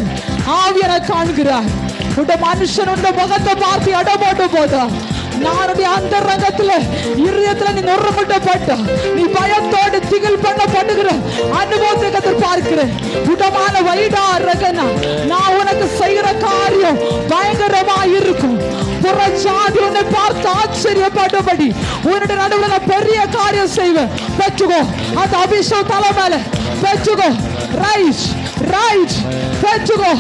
ஆவியரை காண்கிறார். உண்ட மனுஷன் உண்ட முகத்தை பார்த்து இடப்போட்டு போதா நானுடைய அந்த ரங்கத்துல இருதயத்துல நீ நொறுமுட்டப்பட்ட நீ பயத்தோடு திகில் பண்ணப்படுகிற அனுபவத்தை கத்தர் பார்க்கிறேன். உடமான வைடா ரகனா நான் உனக்கு செய்கிற காரியம் பயங்கரமா இருக்கும். புறச்சாதி உன்னை பார்த்து ஆச்சரியப்படும்படி உன்னுடைய நடுவில் நான் பெரிய காரியம் செய்வேன். பெற்றுக்கோ அந்த அபிஷேகம் தலை மேல பெற்றுக்கோ ரைட் ரைட் பெற்றுக்கோ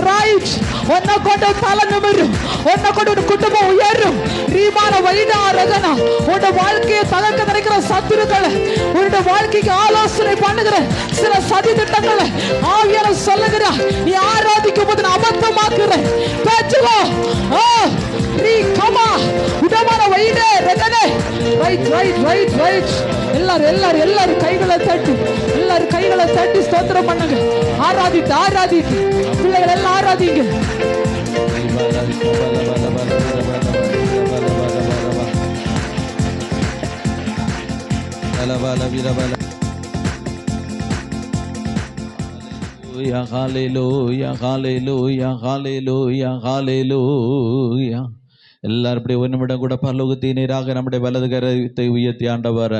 ரைட் உன்னை கொண்டு தலை நிமிரும், உன்னை கொண்டு உன் குடும்பம் உயரும். ரீமான வைடா ரகனா உன்னோட வாழ்க்கையை தகர்க்க நினைக்கிற சத்துருக்களை உன்னோட வாழ்க்கைக்கு ஆலோசனை பண்ணுகிற சில சதி திட்டங்களை ஆவியார சொல்லுகிற நீ ஆராதிக்கும் போது நான் அபத்தமாக்குறேன். பெற்றுக்கோ ரீகமா உடமான வைடா ரகனே ரைட் ரைட் ரைட் ரைட் எல்லாரும் எல்லாரும் எல்லாரும் கைகளை தட்டி எல்லாரும் கைகளை தட்டி ஸ்தோத்திரம் பண்ணுங்க. ஆராதித்து ஆராதித்து பிள்ளைகள் எல்லாம் ஆராதிங்க. எல்லாரும் இப்படி ஒரு நிமிடம் கூட பரலோகத்தை நேராக நம்முடைய வலது கரத்தை உயர்த்தி ஆண்டவர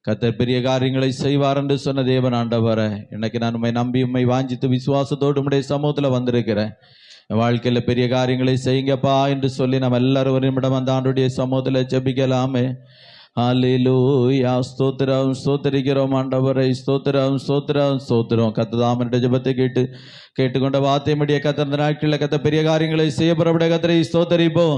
கர்த்தர் பெரிய காரியங்களை செய்வார் என்று சொன்ன தேவன் ஆண்டவர இன்னைக்கு நான் உண்மை நம்பி உண்மை வாஞ்சித்து விசுவாசத்தோடு உடைய சமூகத்தில் வந்திருக்கிறேன். என் வாழ்க்கையில் பெரிய காரியங்களை செய்யுங்கப்பா என்று சொல்லி நம்ம எல்லாரும் ஒரு நிமிடம் அந்த ஆண்டுடைய சமூகத்தில் ஜெபிக்கலாமே. ஹல்லேலூயா ஸ்தோத்திரம் ஸ்தோத்திரிக்கிறோம் ஆண்டவரை ஸ்தோத்திரம் ஸ்தோத்திரம் ஸ்தோத்திரம். கர்த்தர் ஜெபத்தை கேட்டுக்கொண்ட வார்த்தையுடைய கர்த்தர் இந்த நாட்களில் கர்த்தர் பெரிய காரியங்களை செய்ய புறப்பட கர்த்தரை ஸ்தோத்திரிப்போம்.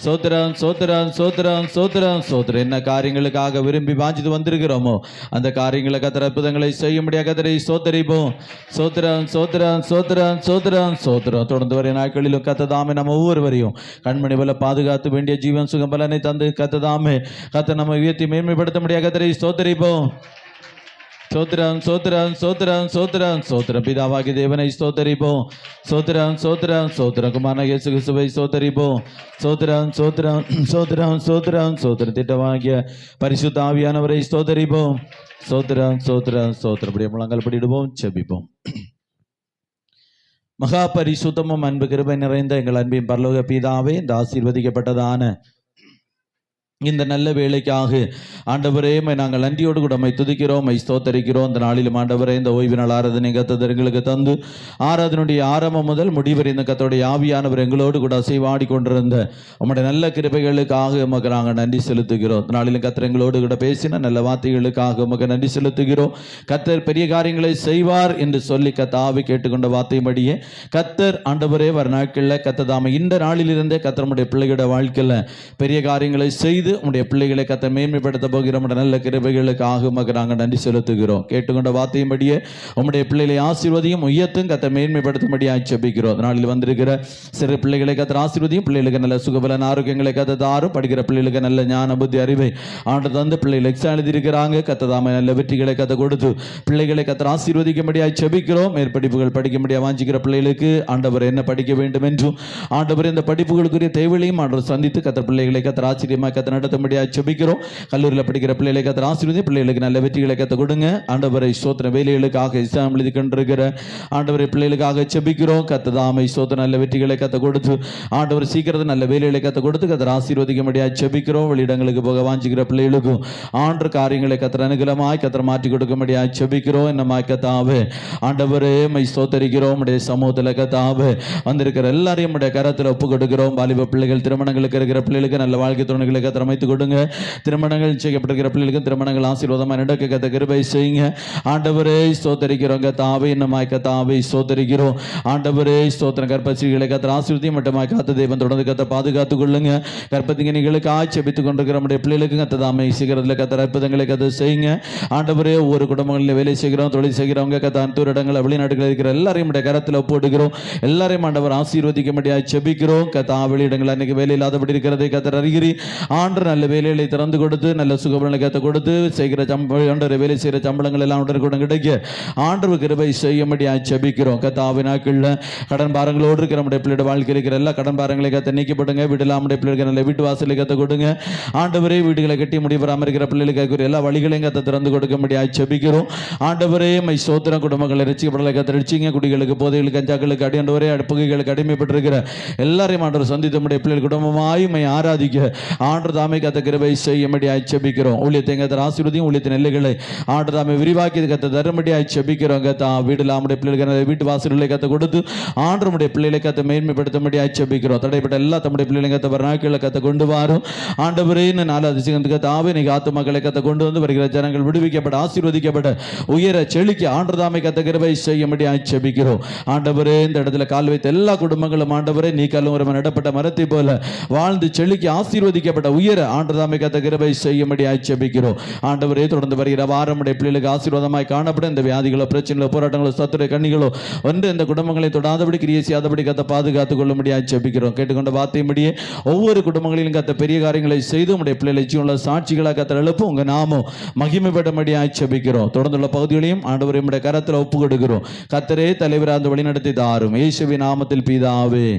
ஸ்தோத்திரம் ஸ்தோத்திரம் ஸ்தோத்திரம் ஸ்தோத்திரம் ஸ்தோத்திரம். என்ன காரியங்களுக்காக விரும்பி வாஞ்சித்து வந்திருக்கிறோமோ அந்த காரியங்களை கர்த்தர் அற்புதங்களை செய்ய முடியாது கர்த்தரை ஸ்தோத்திரிப்போம். ஸ்தோத்திரம் ஸ்தோத்திரம் ஸ்தோத்திரம் ஸ்தோத்திரம் ஸ்தோத்திரம். தொடர்ந்து வர நாட்களிலும் கர்த்தர் தாமே நம்ம ஒவ்வொருவரையும் கண்மணி போல பாதுகாத்து வேண்டிய ஜீவன் சுகம் பலனை தந்து கர்த்தர் தாமே கர்த்தர் நம்ம உயர்த்தி மேன்மைப்படுத்த முடியாது கர்த்தரை ஸ்தோத்திரிப்போம். சோத்திரம் சோத்திரம் சோத்திரம் சோத்திரம் சோத்திரம். பிதாவாகி தேவனை ஸ்தோத்தரிப்போம். சோத்திரம் சோத்திரம் சோத்திரம். குமாரனாகிய இயேசு கிறிஸ்துவை ஸ்தோத்தரிப்போம். சோத்திரம் சோத்திரம் சோத்திரம் சோத்திரம் சோத்திரம். திட்டமாகிய பரிசுத்த ஆவியானவரை ஸ்தோத்தரிப்போம். சோத்திரம் சோத்திரம் சோத்திரம். அப்படியே முழங்கால் படிடுவோம், செபிப்போம். மகா பரிசுத்தமும் அன்பு கிருபை நிறைந்த எங்கள் அன்பின் பரலோக பிதாவே, இந்த ஆசீர்வதிக்கப்பட்டதான இந்த நல்ல வேலைக்காக ஆண்டவரே நாங்கள் நன்றியோடு கூட துதிக்கிறோம், ஸ்தோத்தரிக்கிறோம். இந்த நாளிலும் ஆண்டவரே இந்த ஓய்வு நாள் ஆராதனை கர்த்தர் எங்களுக்கு தந்து ஆராதனுடைய ஆரம்பம் முதல் முடிவரை இந்த கர்த்தருடைய ஆவியானவர் எங்களோடு கூட அசைவாடி கொண்டிருந்த உம்முடைய நல்ல கிருபைகளுக்காக உமக்கு நாங்கள் நன்றி செலுத்துகிறோம். இந்த நாளிலும் கர்த்தர் எங்களோடு கூட பேசின நல்ல வார்த்தைகளுக்காக உமக்கு நன்றி செலுத்துகிறோம். கர்த்தர் பெரிய காரியங்களை செய்வார் என்று சொல்லி கர்த்தாவை கேட்டுக்கொண்ட வார்த்தையும்படியே கர்த்தர் ஆண்டவரே வர நாட்களில் கர்த்தர் தாமே இந்த நாளிலிருந்தே கர்த்தர் உம்முடைய பிள்ளைகளோட வாழ்க்கையில் பெரிய காரியங்களை செய்து உம்முடைய பிள்ளைகளை கர்த்தர் மேன்மைப்படுத்த போகிற உம்முடைய நல்ல கிருபைகளுக்காக உமக்கு நாங்கள் நன்றி செலுத்துகிறோம். கேட்டுக்கொண்ட வார்த்தையும்படியே உம்முடைய பிள்ளைகளை ஆசீர்வதியும் உயர்த்தும் கர்த்தர் மேன்மைப்படுத்தும்படியாக ஜெபிக்கிறோம். நாளில் வந்திருக்கிற சிறு பிள்ளைகளை கர்த்தர் ஆசீர்வதியும், பிள்ளைகளுக்கு நல்ல சுகபலன் ஆரோக்கியங்களை கர்த்தர் தாரும், படிக்கிற பிள்ளைகளுக்கு நல்ல ஞான புத்தி அறிவை ஆண்டவர் தந்து பிள்ளைகள் எக்ஸாம் எழுதியிருக்கிறாங்க கர்த்தர் தாமே நல்ல வெற்றிகளை கர்த்தர் கொடுத்து பிள்ளைகளை கர்த்தர் ஆசீர்வதிக்கும்படியாக ஜெபிக்கிறோம். மேற்படிப்புகள் படிக்கும்படியாக வாஞ்சிக்கிற பிள்ளைகளுக்கு ஆண்டவர் என்ன படிக்க வேண்டும் என்றும் ஆண்டவர் இந்த படிப்புகளுக்குரிய தேவைகளையும் ஆண்டவர் சந்தித்து கர்த்தர் பிள்ளைகளை கர்த்தர் ஆச்சரியமாக கர்த்தர் நடத்தும்படியாக ஜெபிக்கிறோம். கல்லூரியில் படிக்கிற பிள்ளைகளை கத்தர் ஆசீர்வதி, பிள்ளைகளுக்கு நல்ல வெற்றிகளை கத்த கொடுங்க. ஆண்டவரை ஸ்தோத்திரம். வேலைகளுக்காக எக்ஸாம் எழுதி கொண்டிருக்கிற ஆண்டவரை பிள்ளைகளுக்காக ஜெபிக்கிறோம். கத்ததாமை ஸ்தோத்திரம். நல்ல வெற்றிகளை கத்த கொடுத்து ஆண்டவர் சீக்கிரத்தை நல்ல வேலைகளை கத்த கொடுத்து கத்தர் ஆசீர்வதிக்கும்படியாக ஜெபிக்கிறோம். வெளியிடங்களுக்கு போக வாஞ்சிக்கிற பிள்ளைகளுக்கும் ஆண்டு காரியங்களை கத்தர் அனுகூலமாய் கத்தர் மாற்றி கொடுக்கும்படியாக ஜெபிக்கிறோம். என்னமாய் கத்தாவே ஆண்டவரே மை ஸ்தோத்தரிக்கிறோம். உடைய சமூகத்தில் கத்தாவே வந்திருக்கிற எல்லாரையும் உடைய கரத்தில் ஒப்பு கொடுக்கிறோம். வாலிப பிள்ளைகள், திருமணங்களுக்கு இருக்கிற பிள்ளைகளுக்கு நல்ல வாழ்க்கை துணைகளை கத்தர் அமைத்து கொடுங்க. திருமணங்கள் செய்யப்பட்டிருக்கிற பிள்ளைகளுக்கு திருமணங்கள் ஆசீர்வாதமாக நடக்க கத்த கிருபை செய்யுங்க. ஆண்டவரே ஸ்தோத்தரிக்கிறோம். கத்தாவே என்னமாய் கத்தாவே ஸ்தோத்தரிக்கிறோம். ஆண்டவரே ஸ்தோத்திரம். கர்ப்பசிகளை கத்தர் ஆசீர்வதி மட்டுமாய் காத்து தேவன் தொடர்ந்து கத்த பாதுகாத்துக் கொள்ளுங்க. கர்ப்பத்திங்களுக்கு ஆட்சேபித்துக் கொண்டிருக்கிற நம்முடைய பிள்ளைகளுக்கு கத்ததாமை சீக்கிரத்தில் கத்தர் அற்புதங்களை கத்த செய்யுங்க. ஆண்டவரே ஒவ்வொரு குடும்பங்களில் வேலை செய்கிறோம், தொழில் செய்கிறவங்க கத்த அந்தூர் இடங்கள் வெளிநாடுகளில் இருக்கிற எல்லாரையும் கரத்தில் ஒப்புடுகிறோம். எல்லாரையும் ஆண்டவர் ஆசீர்வதிக்க முடியாது ஜெபிக்கிறோம். கத்தா வெளியிடங்கள் அன்னைக்கு வேலை இல்லாதபடி இருக்கிறதை கத்தர் அறிகிறி ஆண்டு நல்ல வேலைகளை திறந்து கொடுத்து நல்ல சுகபலனை கத்த கொடுத்து செய்கிற ஆண்டவர் வேலை செய்கிற சம்பளங்கள் எல்லாம் உடனுக்குடன் கிடைக்க ஆண்டவர் கிருபை செய்ய முடியாது ஜெபிக்கிறோம். கத்தாவின் நாட்களில் கடன் பாரங்களோடு இருக்கிற நம்முடைய பிள்ளையோட வாழ்க்கையில் இருக்கிற எல்லா கடன் பாரங்களை கத்த நீக்கப்படுங்க. வீடெல்லாம் நம்முடைய பிள்ளைகளுக்கு நல்ல வீட்டு வாசலை கத்த கொடுங்க. ஆண்டவரே வீடுகளை கட்டி முடிவராமல் இருக்கிற பிள்ளைகளுக்கு எல்லா வழிகளையும் கத்த திறந்து கொடுக்க முடியாது ஜெபிக்கிறோம். ஆண்டவரே மை சோத்திரம். குடும்பங்களை ரட்சிக்கப்படலை கத்த ரட்சிங்க. குடிகளுக்கு, போதைகளுக்கு, கஞ்சாக்களுக்கு, அடியாண்டவரே புகைகளுக்கு அடிமைப்பட்டிருக்கிற எல்லாரையும் ஆண்டவர் சந்தித்து நம்முடைய பிள்ளைகள் குடும்பமாய் மை ஆராதிக்க ஆண்டவர் தாமே கத்த கிருபை செய்ய முடியாது ஜெபிக்கிறோம். ஊழியத்தை கத்தர் ஆசீர்வதியும். ஊழியத்தின் எல்லைகளை ஆண்டவர் தாமே விரிவாக்கி கத்த தரும்படியாக ஜெபிக்கிறோம். கத்தா வீடுல நம்முடைய பிள்ளைகளுக்கு வீட்டு வாசல்களை கத்த கொடுத்து ஆண்டவர் நம்முடைய பிள்ளைகளை கத்த மேன்மைப்படுத்தும்படியாக ஜெபிக்கிறோம். தடைப்பட்ட எல்லா தம்முடைய பிள்ளைகளை கத்த நாட்களை கத்த கொண்டு வரும். ஆண்டவரே நாலாவது கத்தாவே நீங்க ஆத்துமக்களை கத்த கொண்டு வந்து வருகிற ஜனங்கள் விடுவிக்கப்பட ஆசீர்வதிக்கப்பட உயர செழிக்க ஆண்டவர் தாமே கத்த கிருபை செய்ய முடியாது ஜெபிக்கிறோம். ஆண்டவரே இந்த இடத்துல கால் வைத்த எல்லா குடும்பங்களும் ஆண்டவரே நீ கல்லும் நடப்பட்ட மரத்தை போல வாழ்ந்து செழிக்க ஆசீர்வதிக்கப்பட்ட உயர ஆண்டவர் தாமே கத்த கிருபை செய்ய முடியாது ஜெபிக்கிறோம். ஆண்டவரே தொடர்ந்து வருகிற வாரம் பிள்ளைகளுக்கு ஆசீர்வாதமாய் காணப்படும். இந்த வியாதிகளோ, பிரச்சனைகளோ, போராட்டங்களோ, சத்துரை கண்ணிகளோ ஒன்று இந்த குடும்பங்களை தொடாதபடி கிரியை செய்யாதபடி கத்த பாதுகாத்துக் கொள்ள முடியாது ஜெபிக்கிறோம். கேட்டுக்கொண்ட வார்த்தையின்படியே ஒவ்வொரு குடும்பங்களிலும் கத்த பெரிய காரியங்களை செய்து உடைய பிள்ளைகளை ஜீவனுள்ள சாட்சிகளாக கத்த எழுப்பு உங்க நாமம் மகிமைப்படபடியாக ஜெபிக்கிறோம். தொடர்ந்துள்ள பகுதிகளையும் ஆண்டவரை கரத்தில் ஒப்பு கொடுக்கிறோம். கத்தரே தலைவராக வழிநடத்தி தாரும். இயேசுவின் நாமத்தில் பிதாவே.